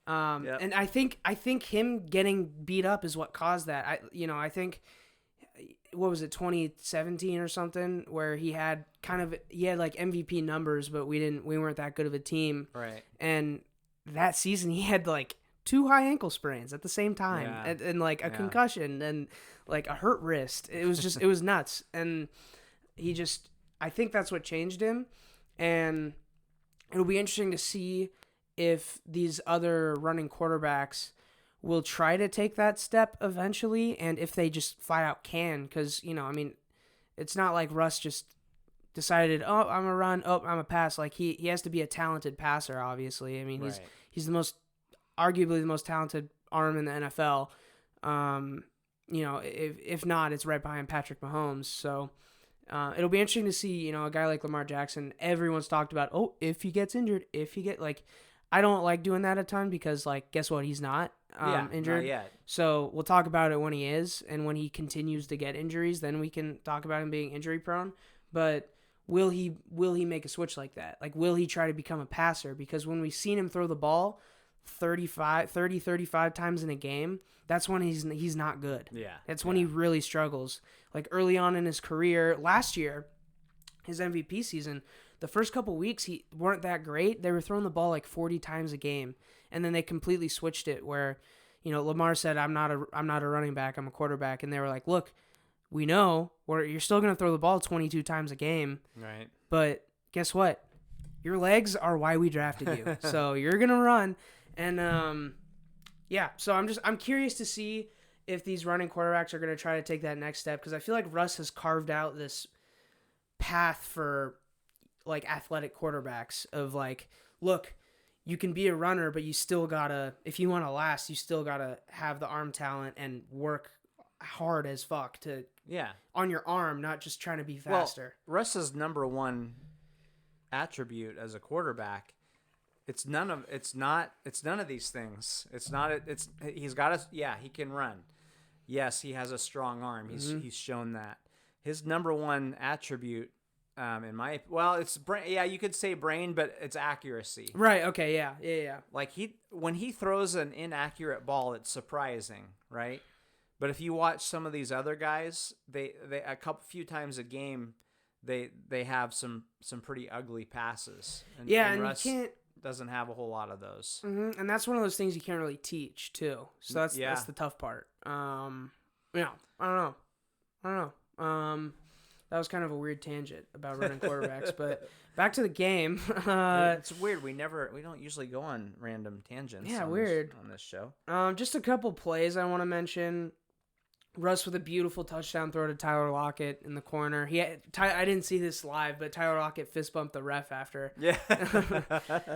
and I think him getting beat up is what caused that. I think what was it, 2017 or something, where he had like MVP numbers, but we weren't that good of a team, right? And that season he had like 2 high ankle sprains at the same time, and like a concussion and like a hurt wrist. It was nuts. And I think that's what changed him. And it'll be interesting to see if these other running quarterbacks will try to take that step eventually, and if they just flat out can, because, it's not like Russ just decided, oh, I'm a run, oh, I'm a pass. Like, he has to be a talented passer, obviously. I mean, he's arguably the most talented arm in the NFL. If not, it's right behind Patrick Mahomes. So it'll be interesting to see, a guy like Lamar Jackson. Everyone's talked about, if he gets injured, I don't like doing that a ton because, like, guess what? He's not injured. Not yet. So we'll talk about it when he is, and when he continues to get injuries, then we can talk about him being injury prone. But will he make a switch like that? Like, will he try to become a passer? Because when we've seen him throw the ball 35 times in a game, that's when he's not good. Yeah. That's when he really struggles. Like, early on in his career, last year, his MVP season, the first couple weeks he weren't that great. They were throwing the ball like 40 times a game, and then they completely switched it where, Lamar said, I'm not a running back, I'm a quarterback, and they were like, look, we know you're still going to throw the ball 22 times a game. Right. But guess what? Your legs are why we drafted you. So you're going to run. And so I'm curious to see if these running quarterbacks are going to try to take that next step, because I feel like Russ has carved out this path for like athletic quarterbacks of like, look, you can be a runner, but you still gotta, if you want to last, you still gotta have the arm talent and work hard as fuck to on your arm, not just trying to be faster. Well, Russ's number one attribute as a quarterback, it's none of these things. He's got he can run. Yes, he has a strong arm. He's shown that. His number one attribute, it's brain. Yeah, you could say brain, but it's accuracy. Right. Okay. Yeah. Like when he throws an inaccurate ball, it's surprising, right? But if you watch some of these other guys, they few times a game, they have some pretty ugly passes. And Russ doesn't have a whole lot of those. Mm-hmm. And that's one of those things you can't really teach too. So that's the tough part. I don't know. That was kind of a weird tangent about running quarterbacks, but back to the game. It's weird. We don't usually go on random tangents. Yeah, weird on this show. Just a couple plays I want to mention. Russ with a beautiful touchdown throw to Tyler Lockett in the corner. I didn't see this live, but Tyler Lockett fist bumped the ref after. Yeah.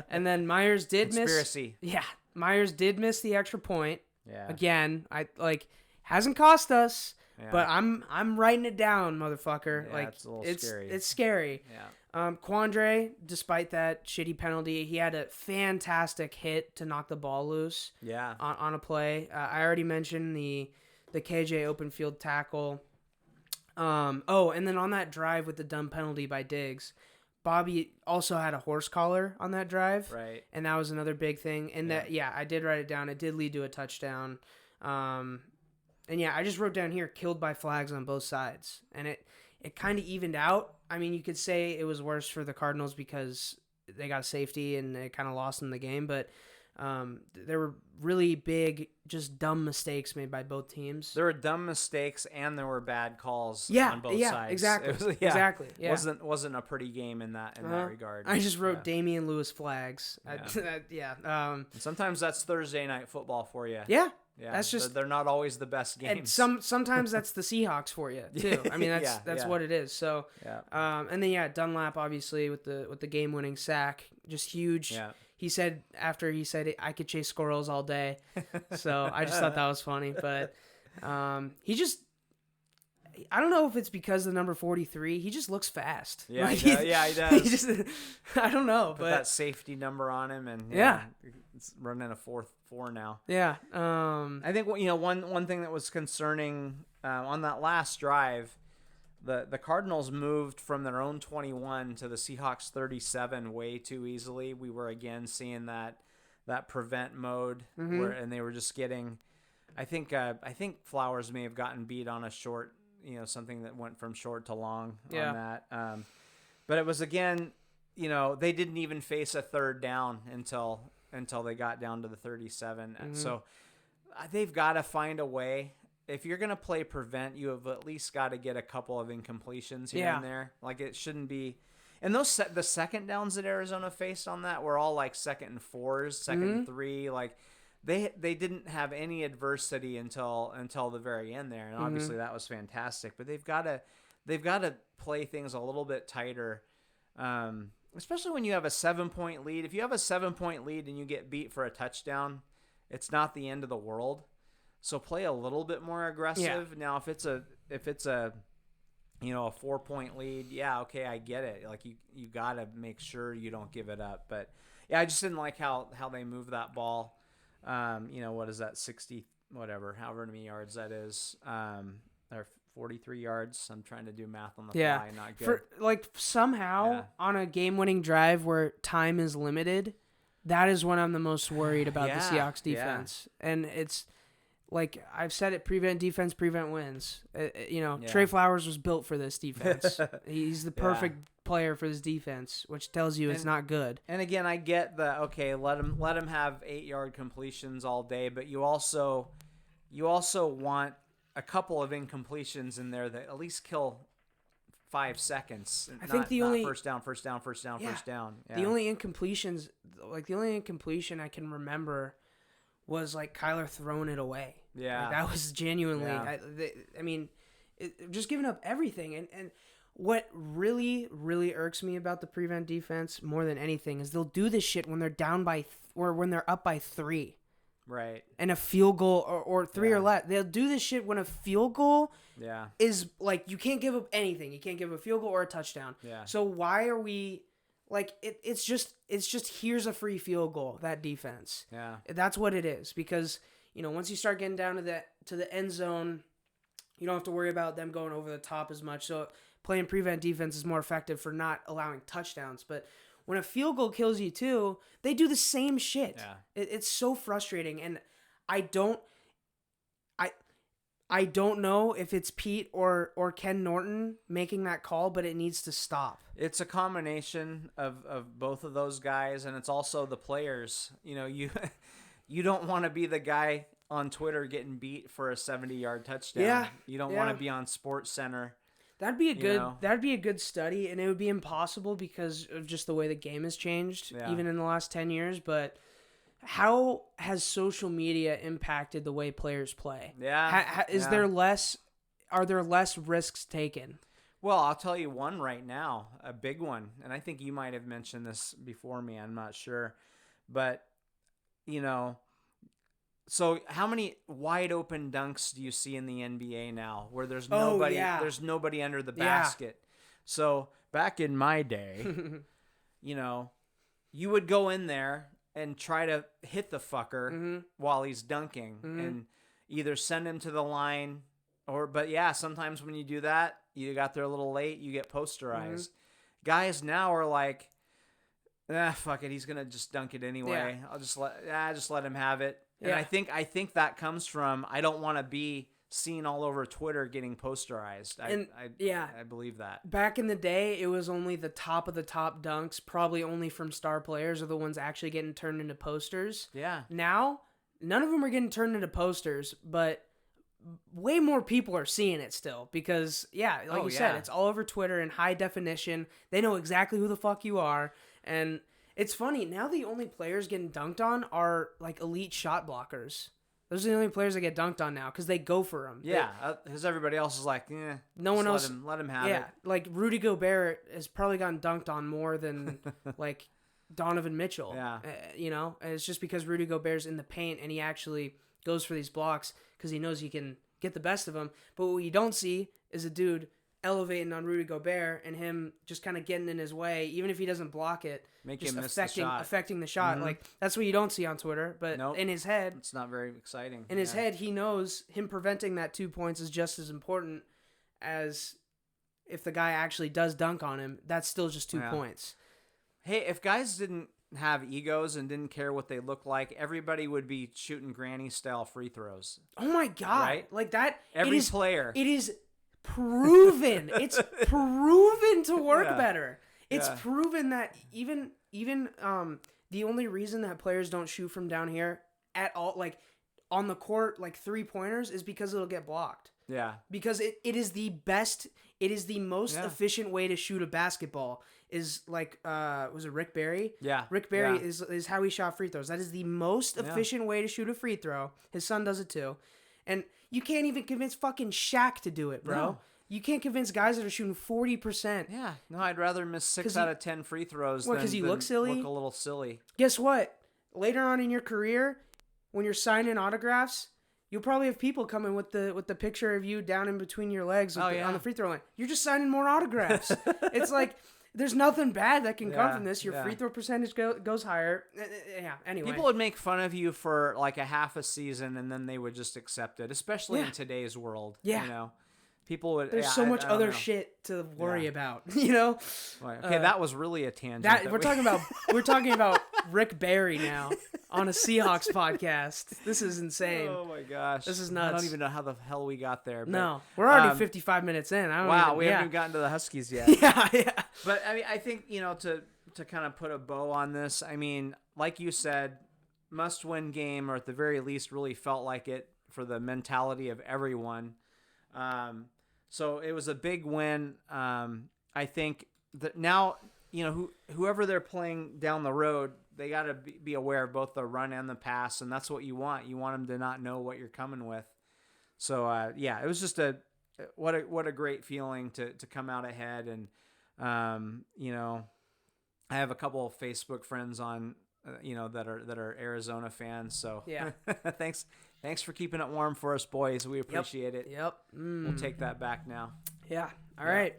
And then Myers did Conspiracy. Myers did miss the extra point. Yeah. Again, hasn't cost us. Yeah. But I'm writing it down, motherfucker. Yeah, it's a little scary. It's scary. Yeah. Quandre, despite that shitty penalty, he had a fantastic hit to knock the ball loose. Yeah. On a play. I already mentioned the KJ open field tackle. And then on that drive with the dumb penalty by Diggs, Bobby also had a horse collar on that drive. Right. And that was another big thing. And I did write it down. It did lead to a touchdown. And I just wrote down here, killed by flags on both sides. And it kind of evened out. I mean, you could say it was worse for the Cardinals because they got a safety and they kind of lost in the game. But there were really big, just dumb mistakes made by both teams. There were dumb mistakes and there were bad calls on both sides. Exactly. Exactly. Yeah. Wasn't a pretty game in that regard. I just wrote Damian Lewis flags. And sometimes that's Thursday night football for you. Yeah. Yeah, that's just they're not always the best games. And sometimes that's the Seahawks for you too. I mean that's what it is. So and then Dunlap obviously with the game winning sack, just huge. Yeah. He said I could chase squirrels all day. So I just thought that was funny, but he just, I don't know if it's because of the number 43. He just looks fast. Yeah, he does. He just, I don't know, Put but that safety number on him, and it's running a 4-4 now. Yeah. I think one thing that was concerning on that last drive, the Cardinals moved from their own 21 to the Seahawks 37 way too easily. We were again seeing that prevent mode and they were just getting. I think Flowers may have gotten beat on a short. Something that went from short to long on that. But it was again, they didn't even face a third down until they got down to the 37. So they've got to find a way. If you're going to play prevent, you have at least got to get a couple of incompletions here and there. Like it shouldn't be. And the second downs that Arizona faced on that were all like 2nd and 4s, 2nd and 3, like They didn't have any adversity until the very end there, and obviously that was fantastic. But they've got to play things a little bit tighter, especially when you have a 7-point lead. If you have a 7-point lead and you get beat for a touchdown, it's not the end of the world. So play a little bit more aggressive. Yeah. Now, if it's a a 4-point lead. Yeah, okay, I get it. Like you got to make sure you don't give it up. But yeah, I just didn't like how they moved that ball. What is that, 60 whatever, however many yards that is. Or 43 yards. I'm trying to do math on the fly, not good. Somehow on a game-winning drive where time is limited, that is when I'm the most worried about the Seahawks defense. And it's like I've said it, prevent defense, prevent wins. Trey Flowers was built for this defense. He's the perfect player for this defense, which tells you it's not good. And again, I get the let him have 8-yard completions all day, but you also want a couple of incompletions in there that at least kill 5 seconds. I think the only first down. Yeah. The only incompletions, the only incompletion I can remember was like Kyler throwing it away. Yeah, that was genuinely. Yeah. Just giving up everything. And what really, really irks me about the prevent defense more than anything is they'll do this shit when they're down by or when they're up by 3. Right. And a field goal or 3 or less. They'll do this shit when a field goal is like you can't give up anything. You can't give a field goal or a touchdown. Yeah. So why are we like it's just here's a free field goal, that defense. Yeah. That's what it is, because once you start getting down to the end zone, you don't have to worry about them going over the top as much. So playing prevent defense is more effective for not allowing touchdowns, but when a field goal kills you too, they do the same shit. Yeah. It's so frustrating, and I don't know if it's Pete or Ken Norton making that call, but it needs to stop. It's a combination of both of those guys, and it's also the players. You don't want to be the guy on Twitter getting beat for a 70-yard touchdown. Yeah. You don't want to be on Sports Center. That'd be a good study, and it would be impossible because of just the way the game has changed, even in the last 10 years. But how has social media impacted the way players play? Yeah. Are there less risks taken? Well, I'll tell you one right now, a big one, and I think you might have mentioned this before me. I'm not sure, but so how many wide open dunks do you see in the NBA now where there's nobody there's nobody under the basket? So back in my day, you would go in there and try to hit the fucker while he's dunking and either send him to the line but sometimes when you do that, you got there a little late, you get posterized. Guys now are like, fuck it, he's going to just dunk it anyway. I'll just let him have it. And I think that comes from I don't want to be seen all over Twitter getting posterized. I believe that. Back in the day, it was only the top of the top dunks, probably only from star players, are the ones actually getting turned into posters. Yeah. Now, none of them are getting turned into posters, but way more people are seeing it still because, you said, it's all over Twitter in high definition. They know exactly who the fuck you are, and it's funny, now the only players getting dunked on are, like, elite shot blockers. Those are the only players that get dunked on now because they go for them. Yeah, because everybody else is like, no one else. Let him have it. Yeah, like Rudy Gobert has probably gotten dunked on more than, like, Donovan Mitchell. Yeah. And it's just because Rudy Gobert's in the paint and he actually goes for these blocks because he knows he can get the best of them. But what you don't see is a dude elevating on Rudy Gobert and him just kind of getting in his way, even if he doesn't block it, just affecting the shot. Like, that's what you don't see on Twitter. But in his head, it's not very exciting. In his head, he knows him preventing that 2 points is just as important as if the guy actually does dunk on him. That's still just 2 points. Hey, if guys didn't have egos and didn't care what they looked like, everybody would be shooting granny style free throws. Oh my God. Right? Like that. Every player. It is proven. It's proven to work better. It's proven that even the only reason that players don't shoot from down here at all, like on the court, like 3-pointers, is because it'll get blocked. Yeah. Because it is the best, it is the most efficient way to shoot a basketball is like, was it Rick Barry? Yeah. Rick Barry is how he shot free throws. That is the most efficient way to shoot a free throw. His son does it too. And you can't even convince fucking Shaq to do it, bro. No. You can't convince guys that are shooting 40%. Yeah. No, I'd rather miss 6 out of 10 free throws than you look silly? Look a little silly. Guess what? Later on in your career, when you're signing autographs, you'll probably have people coming with the picture of you down in between your legs on the free throw line. You're just signing more autographs. It's like there's nothing bad that can come from this. Your free throw percentage goes higher. Yeah. Anyway, people would make fun of you for like a half a season, and then they would just accept it, especially in today's world. Yeah. You know, people would. There's so much other shit to worry about. You know. Okay, that was really a tangent. We're talking about Rick Barry now on a Seahawks podcast. This is insane. Oh my gosh, this is nuts. I don't even know how the hell we got there. But, no, we're already 55 minutes in. We haven't even gotten to the Huskies yet. yeah. But I mean, I think to kind of put a bow on this. I mean, like you said, must-win game, or at the very least, really felt like it for the mentality of everyone. So it was a big win. I think that now, whoever they're playing down the road, they got to be aware of both the run and the pass, and that's what you want. You want them to not know what you're coming with. So it was just what a great feeling to come out ahead. And I have a couple of Facebook friends on that are Arizona fans. So yeah, thanks for keeping it warm for us, boys. We appreciate it. Yep. We'll take that back now. Yeah. All right.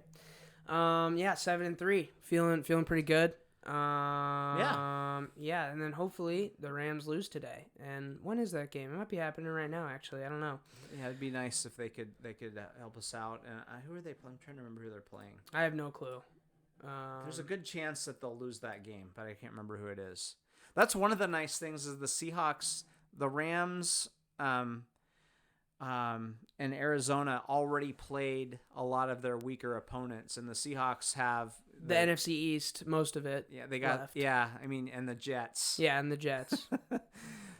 7-3, feeling pretty good. Yeah, and then hopefully the Rams lose today. And when is that game? It might be happening right now, actually. I don't know. Yeah, it'd be nice if they could help us out. And who are they playing? I'm trying to remember who they're playing. I have no clue. There's a good chance that they'll lose that game, but I can't remember who it is. That's one of the nice things is the Seahawks, the Rams, and Arizona already played a lot of their weaker opponents, and the Seahawks have the NFC East, most of it. Yeah, they got left. and the Jets. Yeah, and the Jets.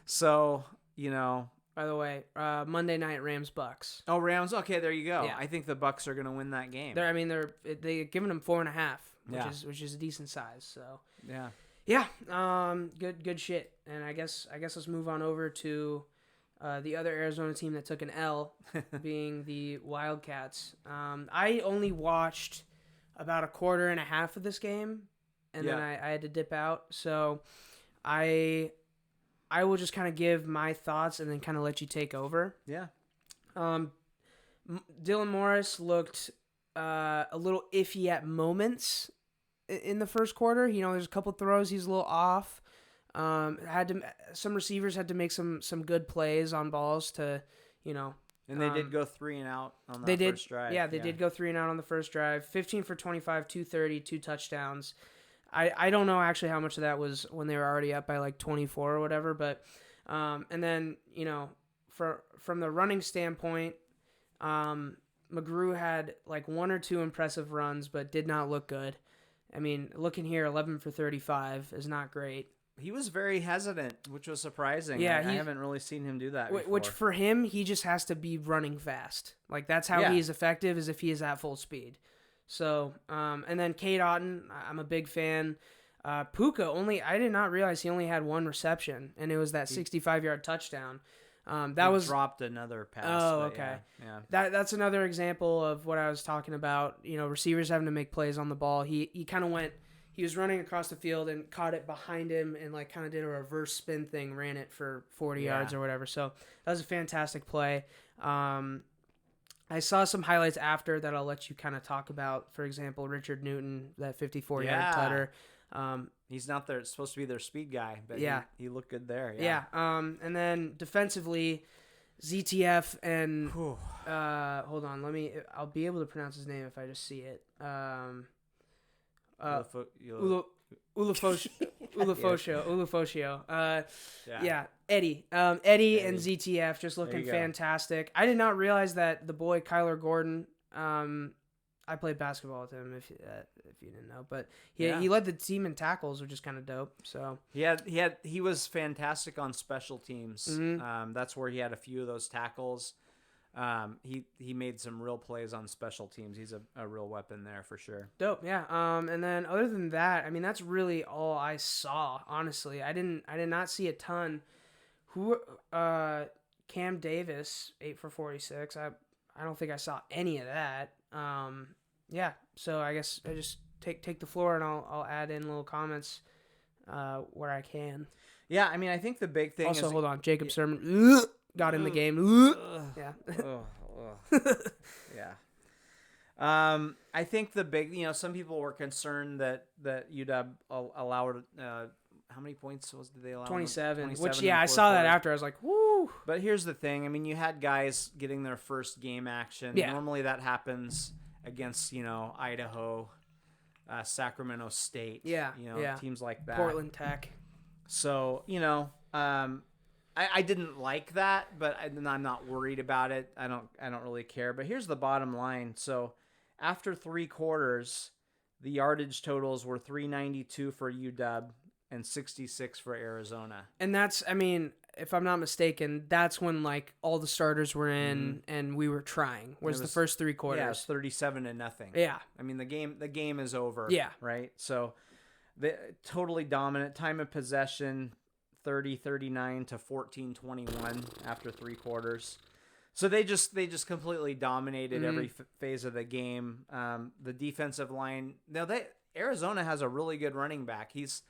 So, by the way, Monday night Rams Bucks. Oh, Rams. Okay, there you go. Yeah. I think the Bucks are going to win that game. They're giving them 4.5, which is a decent size. So yeah. Yeah, good shit. And I guess let's move on over to the other Arizona team that took an L, being the Wildcats. I only watched about a quarter and a half of this game, and then I had to dip out. So I will just kind of give my thoughts and then kind of let you take over. Yeah. Dylan Morris looked a little iffy at moments in the first quarter. There's a couple throws he's a little off. Some receivers had to make some good plays on balls to, And they did go 3 and out on that first drive. Yeah, they did go 3 and out on the first drive. 15 for 25, 230, 2 touchdowns. I don't know actually how much of that was when they were already up by like 24 or whatever, but and then from the running standpoint, McGrew had like 1 or 2 impressive runs, but did not look good. I mean, looking here, 11 for 35 is not great. He was very hesitant, which was surprising. Yeah, I haven't really seen him do that before. Which for him, he just has to be running fast. Like that's how he is effective, is if he is at full speed. So, and then Cade Otton, I'm a big fan. Puka I did not realize he only had 1 reception, and it was that 65-yard touchdown. He dropped another pass. Oh, okay. Yeah. That's another example of what I was talking about. Receivers having to make plays on the ball. He kind of went. He was running across the field and caught it behind him and like kind of did a reverse spin thing, ran it for 40 yards or whatever. So that was a fantastic play. I saw some highlights after that I'll let you kind of talk about. For example, Richard Newton, that 54-yard tutter. He's not supposed to be their speed guy, but he looked good there. Yeah. And then defensively, ZTF and hold on, I'll be able to pronounce his name if I just see it. Ulufosio. Eddie. Eddie and ZTF just looking fantastic. I did not realize that the boy Kyler Gordon. I played basketball with him. If you didn't know, but he led the team in tackles, which is kind of dope. So he was fantastic on special teams. Mm-hmm. That's where he had a few of those tackles. He made some real plays on special teams. He's a real weapon there for sure. Dope, yeah. And then other than that, I mean, that's really all I saw. Honestly, I did not see a ton. Cam Davis 8 for 46. I don't think I saw any of that. So I guess I just take the floor and I'll add in little comments where I can. Yeah, I mean, I think the big thing also, is... hold on, Jacob Sermon. got in the game. Yeah. Yeah. I think the big, some people were concerned that UW allowed, how many points did they allow? 27. 27 Which, in the I fourth saw that quarter. after. I was like, woo. But here's the thing. I mean, you had guys getting their first game action. Yeah. Normally that happens against, Idaho, Sacramento State. Yeah. Teams like that. Portland Tech. So, I didn't like that, but I'm not worried about it. I don't really care. But here's the bottom line. So after 3 quarters, the yardage totals were 392 for UW and 66 for Arizona. And that's, I mean, if I'm not mistaken, that's when like all the starters were in and we were trying. Was the first 3 quarters? Yeah, it was 37-0. Yeah. I mean, the game is over. Yeah. Right. So the totally dominant time of possession. 30-39 to 14-21 after 3 quarters. So they just completely dominated every phase of the game. The defensive line. Now Arizona has a really good running back. He's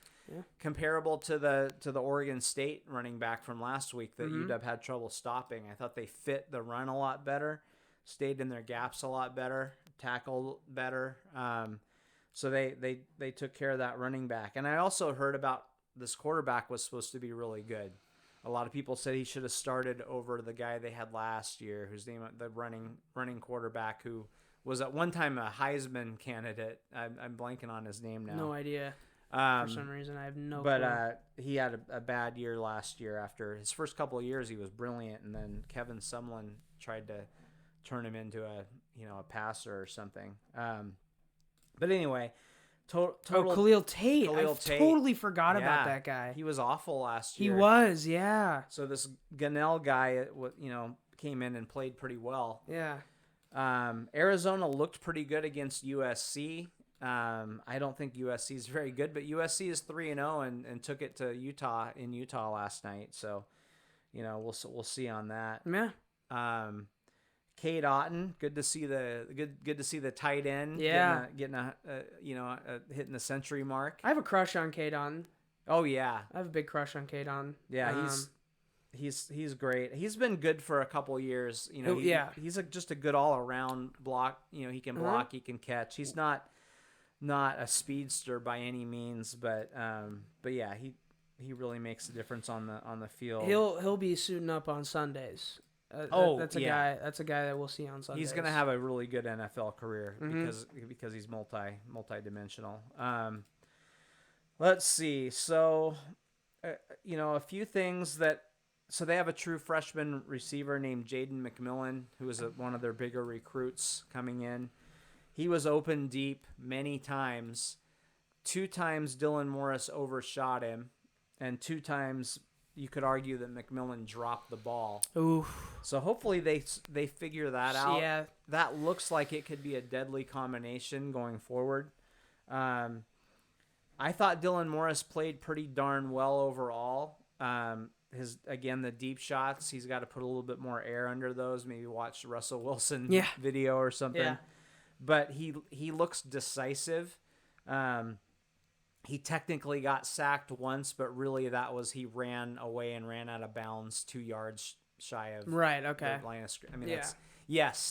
comparable to the Oregon State running back from last week that UW had trouble stopping. I thought they fit the run a lot better, stayed in their gaps a lot better, tackled better. So they took care of that running back. And I also heard about this quarterback was supposed to be really good. A lot of people said he should have started over the guy they had last year, whose name, the running quarterback, who was at one time a Heisman candidate. I'm blanking on his name now. No idea. For some reason, I have no clue. But he had a bad year last year. After his first couple of years, he was brilliant, and then Kevin Sumlin tried to turn him into a passer or something. But anyway. Khalil Tate. Totally forgot about that guy. He was awful last year. He was, yeah. So this Gunnell guy, came in and played pretty well. Yeah. Arizona looked pretty good against USC. I don't think USC is very good, but USC is 3-0 and took it to Utah last night. So, we'll see on that. Yeah. Cade Otton, good to see the tight end. Yeah, getting hitting the century mark. I have a crush on Cade Otton. Oh yeah, I have a big crush on Cade Otton. Yeah, he's great. He's been good for a couple years. He's just a good all around block. He can block, he can catch. He's not a speedster by any means, but yeah, he really makes a difference on the field. He'll be suiting up on Sundays. That's a guy that we'll see on Sundays. He's gonna have a really good NFL career because he's multi-dimensional. Let's see. So, a few things that. So they have a true freshman receiver named Jaden McMillan, who is one of their bigger recruits coming in. He was open deep many times. 2 times Dylan Morris overshot him, and 2 times you could argue that McMillan dropped the ball. Oof. So hopefully they figure that out. Yeah. That looks like it could be a deadly combination going forward. I thought Dylan Morris played pretty darn well overall. The deep shots, he's got to put a little bit more air under those. Maybe watch Russell Wilson video or something. Yeah. But he looks decisive. He technically got sacked once, but really that was he ran away and ran out of bounds 2 yards shy of the line of scrimmage. I mean,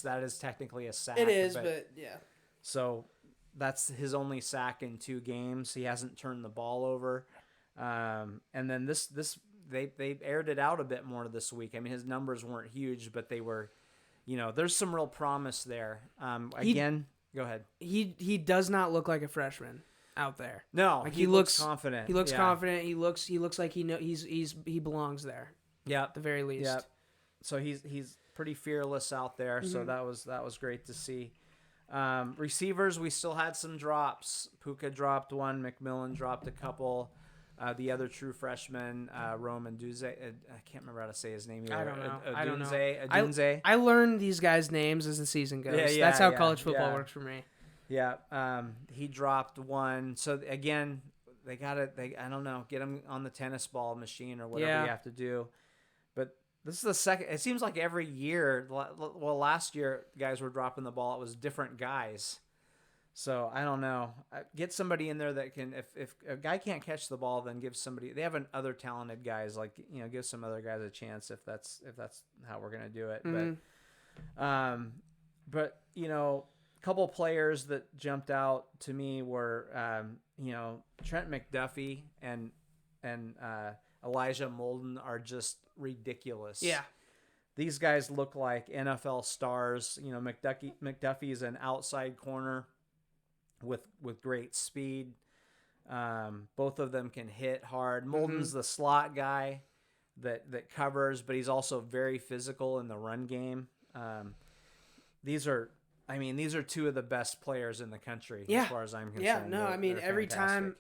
that is technically a sack. It is, but yeah. So that's his only sack in 2 games. He hasn't turned the ball over. And then they aired it out a bit more this week. I mean, his numbers weren't huge, but they were, there's some real promise there. Go ahead. He does not look like a freshman out there. No, like he looks confident. He looks confident. He looks like he belongs there. Yeah, at the very least. Yeah. So he's pretty fearless out there. So that was great to see. Receivers, we still had some drops. Puka dropped 1. McMillan dropped a couple. The other true freshman, Roman Duze, I can't remember how to say his name. Either. I don't know. Adunze. I learned these guys' names as the season goes. That's how college football works for me. Yeah, he dropped 1. So again, I don't know, get him on the tennis ball machine or whatever you have to do. But this is the second. It seems like every year. Well, last year guys were dropping the ball. It was different guys. So I don't know. Get somebody in there that can. If a guy can't catch the ball, then give somebody. They have other talented guys. Like give some other guys a chance if that's how we're gonna do it. But a couple players that jumped out to me were Trent McDuffie and Elijah Molden are just ridiculous. Yeah. These guys look like NFL stars. McDuffie is an outside corner with great speed. Both of them can hit hard. Molden's the slot guy that covers, but he's also very physical in the run game. These are two of the best players in the country as far as I'm concerned. Yeah, no,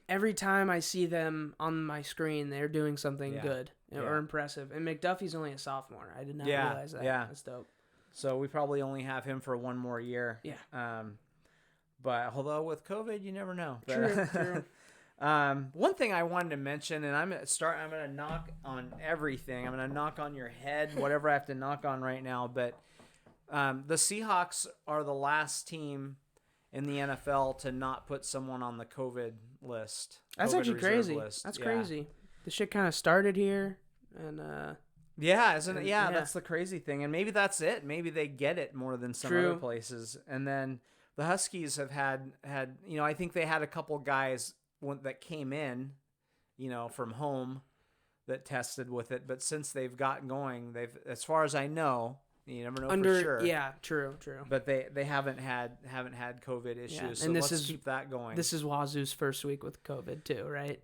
every time I see them on my screen, they're doing something good or impressive. And McDuffie's only a sophomore. I did not realize that. Yeah. That's dope. So we probably only have him for one more year. Yeah. But although with COVID, you never know. True. One thing I wanted to mention, and I'm gonna knock on everything. I'm gonna knock on your head, whatever I have to knock on right now. But the Seahawks are the last team in the NFL to not put someone on the COVID list. That's COVID actually crazy. List. That's crazy. The shit kind of started here, and isn't it? Yeah, that's the crazy thing. And maybe that's it. Maybe they get it more than some other places. And then the Huskies have had I think they had a couple guys that came in, from home that tested with it. But since they've gotten going, as far as I know, you never know for sure. Yeah, true. But they haven't had COVID issues. Yeah. So let's keep that going. This is Wazoo's first week with COVID too, right?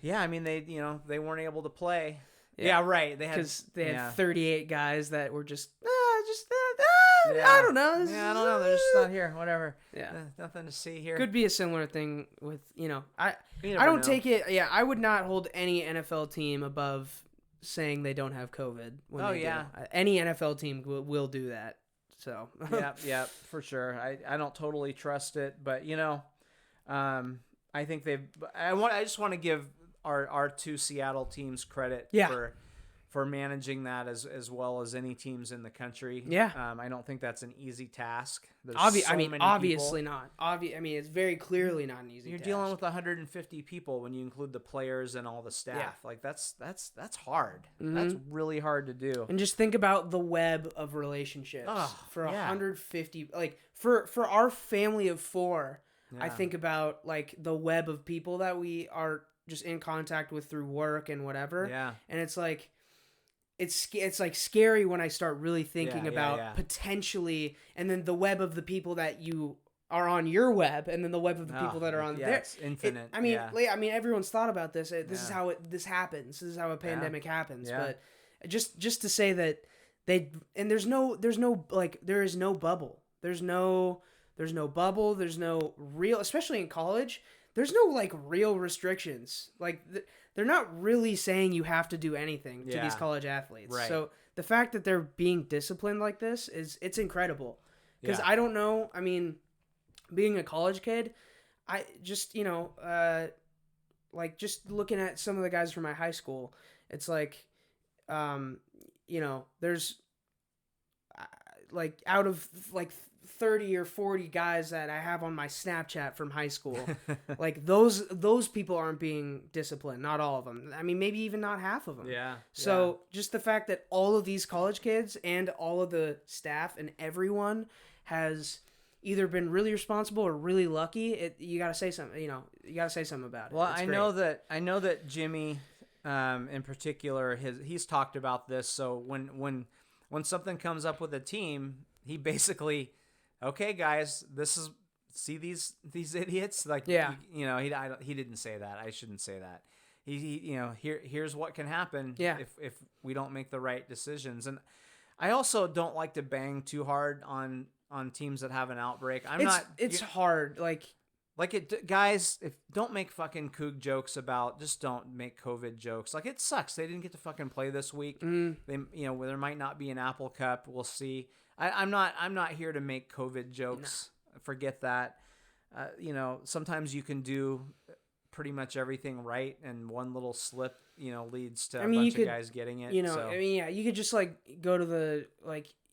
Yeah, they weren't able to play. Yeah, right. They had 38 guys that were I don't know. I don't know. They're just not here. Whatever. Yeah. Nothing to see here. Could be a similar thing with, I don't take it. Yeah, I would not hold any NFL team above saying they don't have COVID. Any NFL team will do that. So. Yeah, for sure. I don't totally trust it, but I think I just want to give our two Seattle teams credit for managing that as well as any teams in the country. Yeah. I don't think that's an easy task. Obviously not. It's very clearly not an easy task. You're dealing with 150 people when you include the players and all the staff. Yeah. Like that's hard. Mm-hmm. That's really hard to do. And just think about the web of relationships for 150. Like for our family of 4, I think about like the web of people that we are just in contact with through work and whatever. Yeah. And it's like, it's like scary when I start really thinking about potentially, and then the web of the people that you are on your web, and then the web of the people that are on there. It's infinite. Everyone's thought about this. This is how this happens. This is how a pandemic happens. Yeah. But just to say that there is no bubble. There's no bubble. There's no real, especially in college. There's no like real restrictions. Like they're not really saying you have to do anything to these college athletes. Right. So the fact that they're being disciplined like this it's incredible. Because I don't know. I mean, being a college kid, I just like just looking at some of the guys from my high school, it's like, there's like out of like 30 or 40 guys that I have on my Snapchat from high school, like those people aren't being disciplined. Not all of them. I mean, maybe even not half of them. Yeah. So just the fact that all of these college kids and all of the staff and everyone has either been really responsible or really lucky, you got to say something. You got to say something about it. Well, I know that Jimmy, in particular, he's talked about this. So when something comes up with a team, he basically, okay, guys, see these idiots. Like, he didn't say that. I shouldn't say that. Here's what can happen if we don't make the right decisions. And I also don't like to bang too hard on teams that have an outbreak. It's hard. Guys, don't make fucking Coug jokes about, just don't make COVID jokes. Like, it sucks. They didn't get to fucking play this week. They, there might not be an Apple Cup. We'll see. I'm not here to make COVID jokes. No. Forget that. Sometimes you can do pretty much everything right, and one little slip, leads to a bunch of guys getting it. You could just like go to the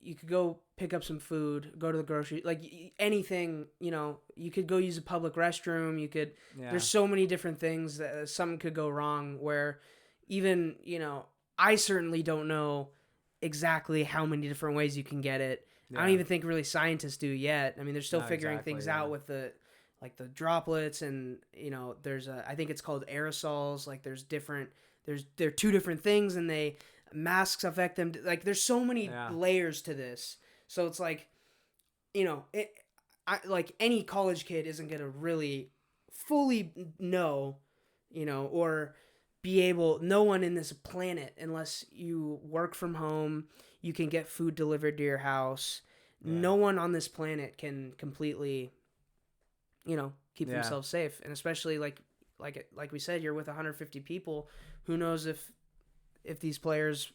you could go pick up some food, go to the grocery, like anything, you could go use a public restroom. You could, there's so many different things that something could go wrong where even, I certainly don't know exactly how many different ways you can get it. I don't even think really scientists do yet. I mean, they're still figuring things out with the droplets and, there's I think it's called aerosols. Like there are two different things and masks affect them. Like there's so many layers to this. So it's like, like any college kid isn't going to really fully know, or be able, no one in this planet, unless you work from home, you can get food delivered to your house. No one on this planet can completely, keep themselves safe. And especially like we said, you're with 150 people. Who knows if these players,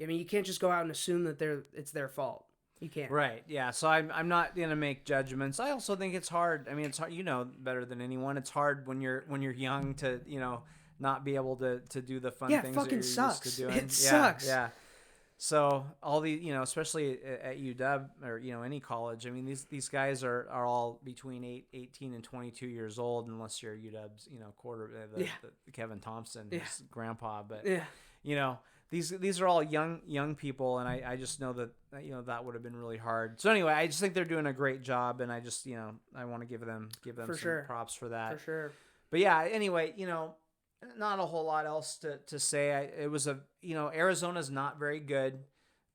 I mean, you can't just go out and assume that it's their fault. You can't. Right. Yeah. So I'm not gonna make judgments. I also think it's hard. I mean, it's hard. Better than anyone. It's hard when you're young to not be able to do the fun things that you're sucks. used to doing. It sucks. Yeah. So all the especially at UW or any college. I mean, these guys are all between 18 and 22 years old, unless you're UW's the Kevin Thompson, his grandpa. But these are all young people, and I just know that that would have been really hard. So anyway, I just think they're doing a great job, and I just I want to give them for some props for that. For sure. But yeah, anyway, not a whole lot else to say. It was Arizona's not very good,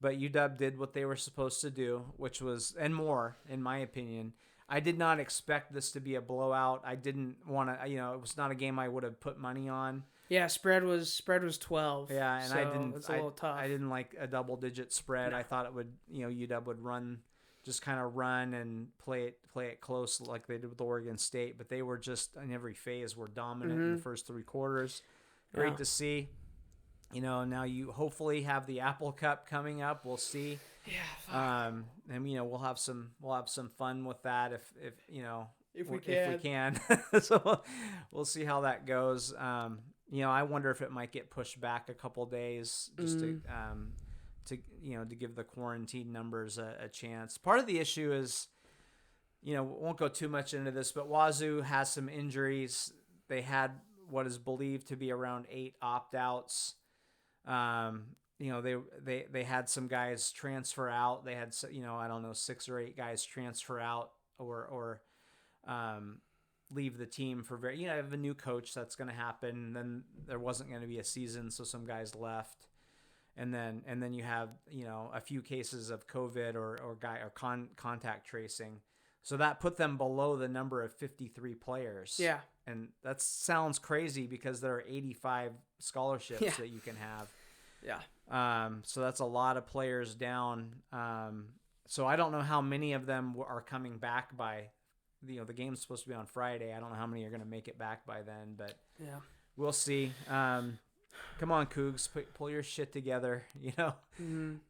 but UW did what they were supposed to do, which was, and more, in my opinion. I did not expect this to be a blowout. I didn't want to, it was not a game I would have put money on. Yeah, spread was 12. Yeah, and so it's a little tough. I didn't like a double-digit spread. No. I thought it would, UW would run and play it close like they did with Oregon State, but they were just in every phase were dominant in the first three quarters. Great to see. Now you hopefully have the Apple Cup coming up. We'll see. Yeah. And we'll have some fun with that if we can. So we'll see how that goes. I wonder if it might get pushed back a couple days just to give the quarantine numbers a chance. Part of the issue is, we won't go too much into this, but Wazoo has some injuries. They had what is believed to be around 8 opt-outs. They had some guys transfer out. They had, 6 or 8 guys transfer out or leave the team for I have a new coach. That's going to happen. Then there wasn't going to be a season, so some guys left. And then you have, a few cases of COVID or contact tracing. So that put them below the number of 53 players. Yeah. And that sounds crazy because there are 85 scholarships that you can have. Yeah. So that's a lot of players down. So I don't know how many of them are coming back by, the game's supposed to be on Friday. I don't know how many are going to make it back by then, but we'll see. Come on, Cougs, pull your shit together.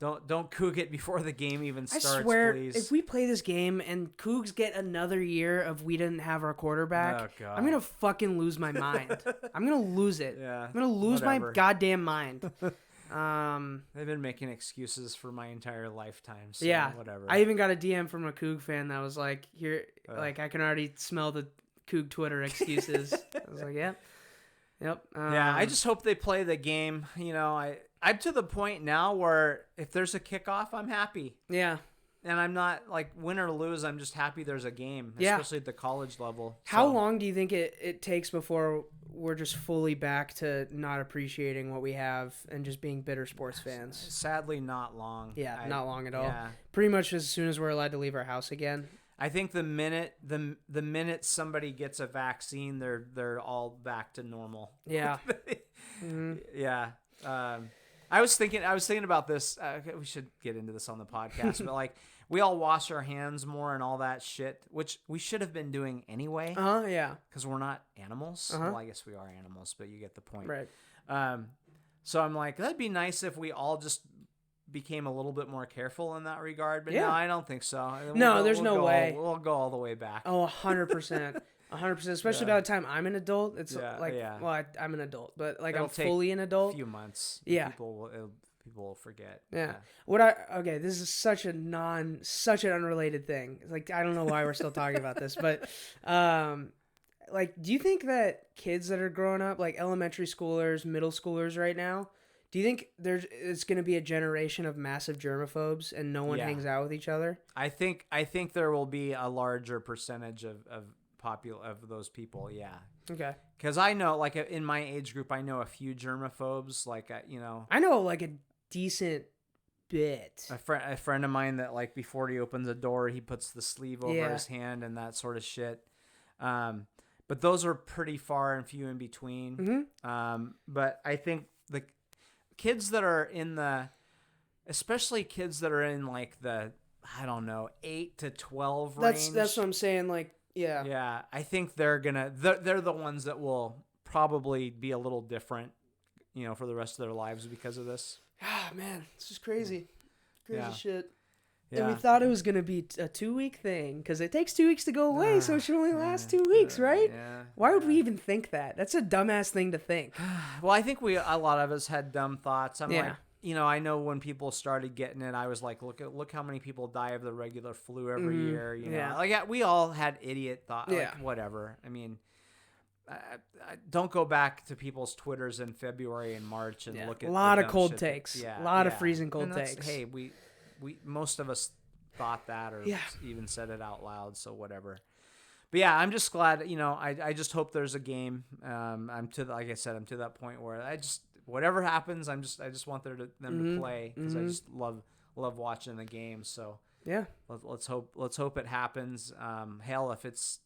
Don't Coug it before the game even starts. I swear, please. If we play this game and Cougs get another year of we didn't have our quarterback, I'm gonna fucking lose my mind. I'm gonna lose it. Yeah, I'm gonna lose my goddamn mind. They've been making excuses for my entire lifetime. So whatever. I even got a DM from a Coug fan that was like, "Here, I can already smell the Coug Twitter excuses." I was like, "Yep." Yeah, I just hope they play the game. I'm to the point now where if there's a kickoff, I'm happy. Yeah. And I'm not like win or lose. I'm just happy there's a game, especially at the college level. How long do you think it takes before we're just fully back to not appreciating what we have and just being bitter sports fans? Sadly, not long. Yeah, not long at all. Yeah. Pretty much as soon as we're allowed to leave our house again. I think the minute somebody gets a vaccine, they're all back to normal. Yeah. Yeah. I was thinking about this. We should get into this on the podcast, but like we all wash our hands more and all that shit, which we should have been doing anyway. Yeah. Because we're not animals. Well, I guess we are animals, but you get the point. Right. So I'm like, that'd be nice if we all just became a little bit more careful in that regard, but no, I don't think so. There's no way. We'll go all the way back. Oh, 100%. 100%, especially by the time I'm an adult. It's I'm an adult, but like I'm fully an adult. A few months. Yeah. People people forget. Yeah. Okay, this is such an unrelated thing. Like, I don't know why we're still talking about this, but like, do you think that kids that are growing up, like elementary schoolers, middle schoolers right now, do you think it's going to be a generation of massive germaphobes and no one hangs out with each other? I think there will be a larger percentage of those people. Yeah. Okay. Because I know, like, in my age group, I know a few germaphobes. Like, I know like a decent bit. A friend of mine that, like, before he opens a door, he puts the sleeve over his hand and that sort of shit. But those are pretty far and few in between. Mm-hmm. But I think the kids that are especially kids that are in like the, I don't know, 8 to 12 range. That's what I'm saying. Like, yeah. Yeah. I think they're the ones that will probably be a little different, for the rest of their lives because of this. Ah, man, this is crazy. Crazy shit. Yeah. And we thought it was going to be a 2-week thing because it takes 2 weeks to go away, so it should only last 2 weeks, right? Yeah. Why would we even think that? That's a dumbass thing to think. Well, I think a lot of us had dumb thoughts. I'm like, I know when people started getting it, I was like, look how many people die of the regular flu every year. Like, we all had idiot thoughts. Like, whatever. I mean, I don't go back to people's Twitters in February and March and look at a lot of cold takes. A lot of freezing cold takes. Hey, we most of us thought that or even said it out loud, so whatever. But yeah, I'm just glad, I just hope there's a game. Like I said, I'm to that point where whatever happens, I just want them to play because I just love watching the game. So yeah, let's hope it happens. Hell, if it's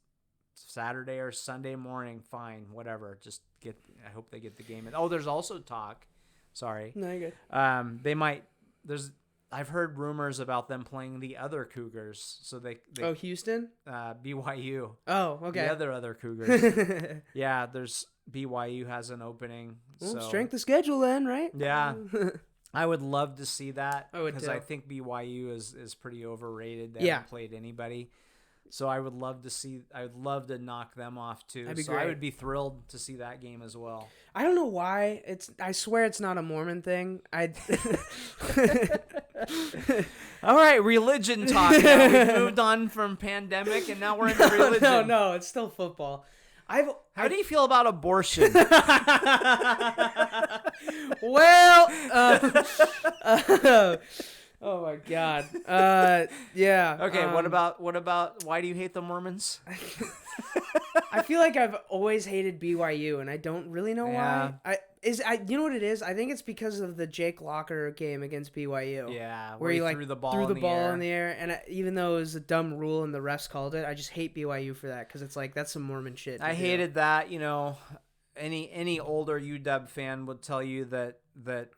Saturday or Sunday morning, fine, whatever. I hope they get the game in. Oh, there's also talk. Sorry. No, you're good. I've heard rumors about them playing the other Cougars. So they Houston? BYU. Oh, okay. The other Cougars. Yeah, BYU has an opening. Well, so strength of schedule then, right? Yeah. I would love to see that because I think BYU is pretty overrated. They haven't played anybody. So I would love to knock them off too. That'd be so great. I would be thrilled to see that game as well. I don't know why. I swear it's not a Mormon thing. All right, religion talk now. We moved on from pandemic and now we're into religion. No, it's still football. How do you feel about abortion? Well, oh my God. Yeah. Okay. What about why do you hate the Mormons? I feel like I've always hated BYU, and I don't really know why. You know what it is? I think it's because of the Jake Locker game against BYU. Yeah, where he threw the ball in the air, and even though it was a dumb rule and the refs called it, I just hate BYU for that because it's like that's some Mormon shit. I hated that. Any older UW fan would tell you that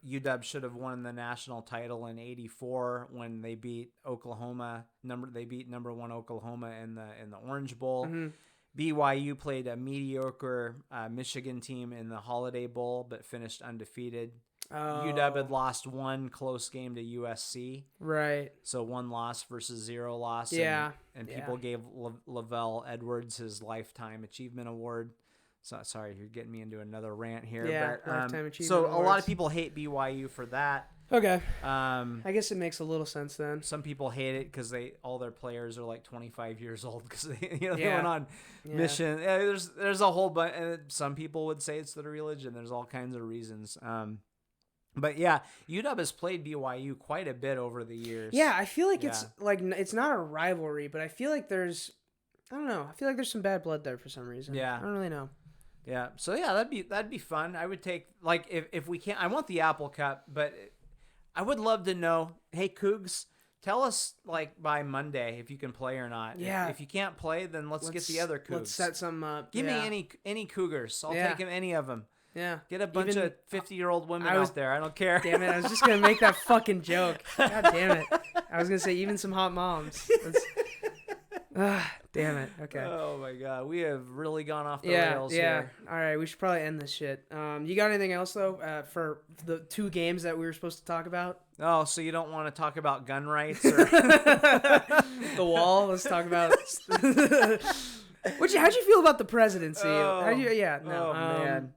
UW should have won the national title in '84 when they beat Oklahoma. They beat number 1 Oklahoma in the Orange Bowl. Mm-hmm. BYU played a mediocre Michigan team in the Holiday Bowl, but finished undefeated. UW had lost one close game to USC. Right. So 1 loss versus 0 loss. Yeah. And people gave Lavelle Edwards his Lifetime Achievement Award. So sorry, you're getting me into another rant here. Yeah, but, Lifetime Achievement So Awards. a lot of people hate BYU for that. Okay. I guess it makes a little sense then. Some people hate it because all their players are like 25 years old because they went on mission. Yeah, there's a whole bunch. And some people would say it's their religion. There's all kinds of reasons. But yeah, UW has played BYU quite a bit over the years. Yeah, I feel like it's not a rivalry, but I feel like I don't know. I feel like there's some bad blood there for some reason. Yeah, I don't really know. Yeah, so yeah, that'd be fun. I would take if we can't. I want the Apple Cup, but I would love to know. Hey, Cougs, tell us by Monday if you can play or not. Yeah. If you can't play, then let's get the other Cougs. Let's set something up. Give me any Cougars. I'll take any of them. Yeah. Get a bunch of 50-year-old women out there. I don't care. Damn it! I was just gonna make that fucking joke. God damn it! I was gonna say even some hot moms. Damn it. Okay. Oh my God, we have really gone off the rails here. All right, we should probably end this shit. You got anything else though for the 2 games that we were supposed to talk about? Oh, so you don't want to talk about gun rights or the wall? Let's talk about. How'd you feel about the presidency? Oh, Man.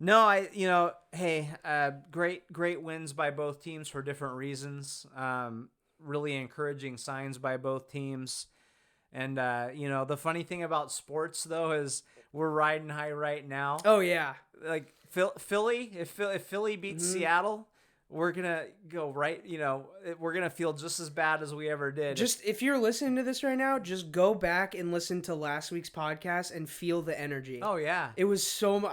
No, hey, great wins by both teams for different reasons. Really encouraging signs by both teams. And, the funny thing about sports, though, is we're riding high right now. Oh, yeah. Like, Philly, if Philly beats Seattle, we're going to go right, we're going to feel just as bad as we ever did. If you're listening to this right now, just go back and listen to last week's podcast and feel the energy. Oh, yeah. It was so much.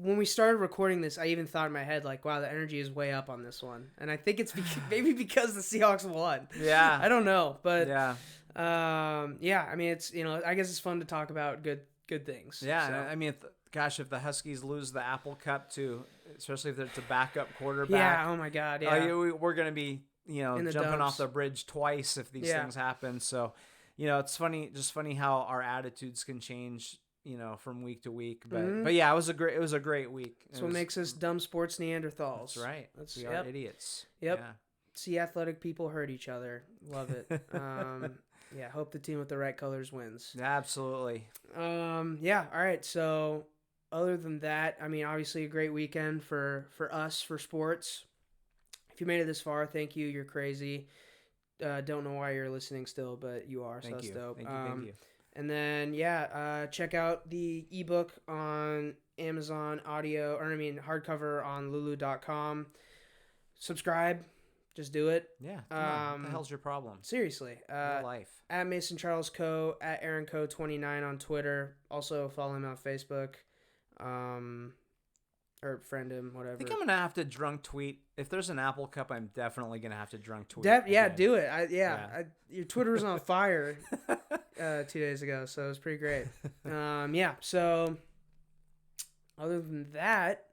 When we started recording this, I even thought in my head, like, wow, the energy is way up on this one. And I think it's maybe because the Seahawks won. Yeah. I don't know. But, yeah. I mean, it's, I guess it's fun to talk about good things. Yeah. So. I mean, if the Huskies lose the Apple Cup too, especially if it's a backup quarterback. Yeah. Oh my God. Yeah. We're going to be, jumping off the bridge twice if these things happen. So, it's funny how our attitudes can change, from week to week. But yeah, it was a great week. That's what makes us dumb sports Neanderthals. That's right. We are idiots. Yep. Yeah. See athletic people hurt each other. Love it. Yeah. Hope the team with the right colors wins. Absolutely. Yeah. All right. So other than that, I mean, obviously a great weekend for us for sports. If you made it this far, thank you. You're crazy. Don't know why you're listening still, but you are. Thank so you. That's dope. Thank you. And then check out the ebook on Amazon hardcover on lulu.com. Subscribe. Just do it. Yeah. What the hell's your problem? Seriously. Real life. At Mason Charles Coe, at Aaron Coe 29 on Twitter. Also follow him on Facebook. Or friend him, whatever. I think I'm gonna have to drunk tweet. If there's an Apple Cup, I'm definitely gonna have to drunk tweet. Do it. Your Twitter was on fire 2 days ago, so it was pretty great. So other than that,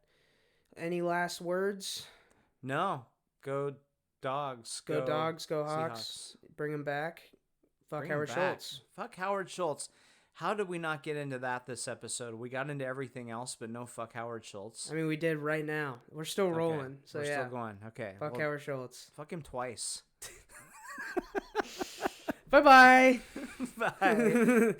any last words? No. Go Dogs. Go Dogs. Go Hawks. Seahawks. Bring him back. Fuck Howard Schultz. Fuck Howard Schultz. How did we not get into that this episode? We got into everything else, but no fuck Howard Schultz. I mean, we did right now. We're still rolling. So we're still going. Okay. Fuck Howard Schultz. Fuck him twice. Bye-bye. Bye.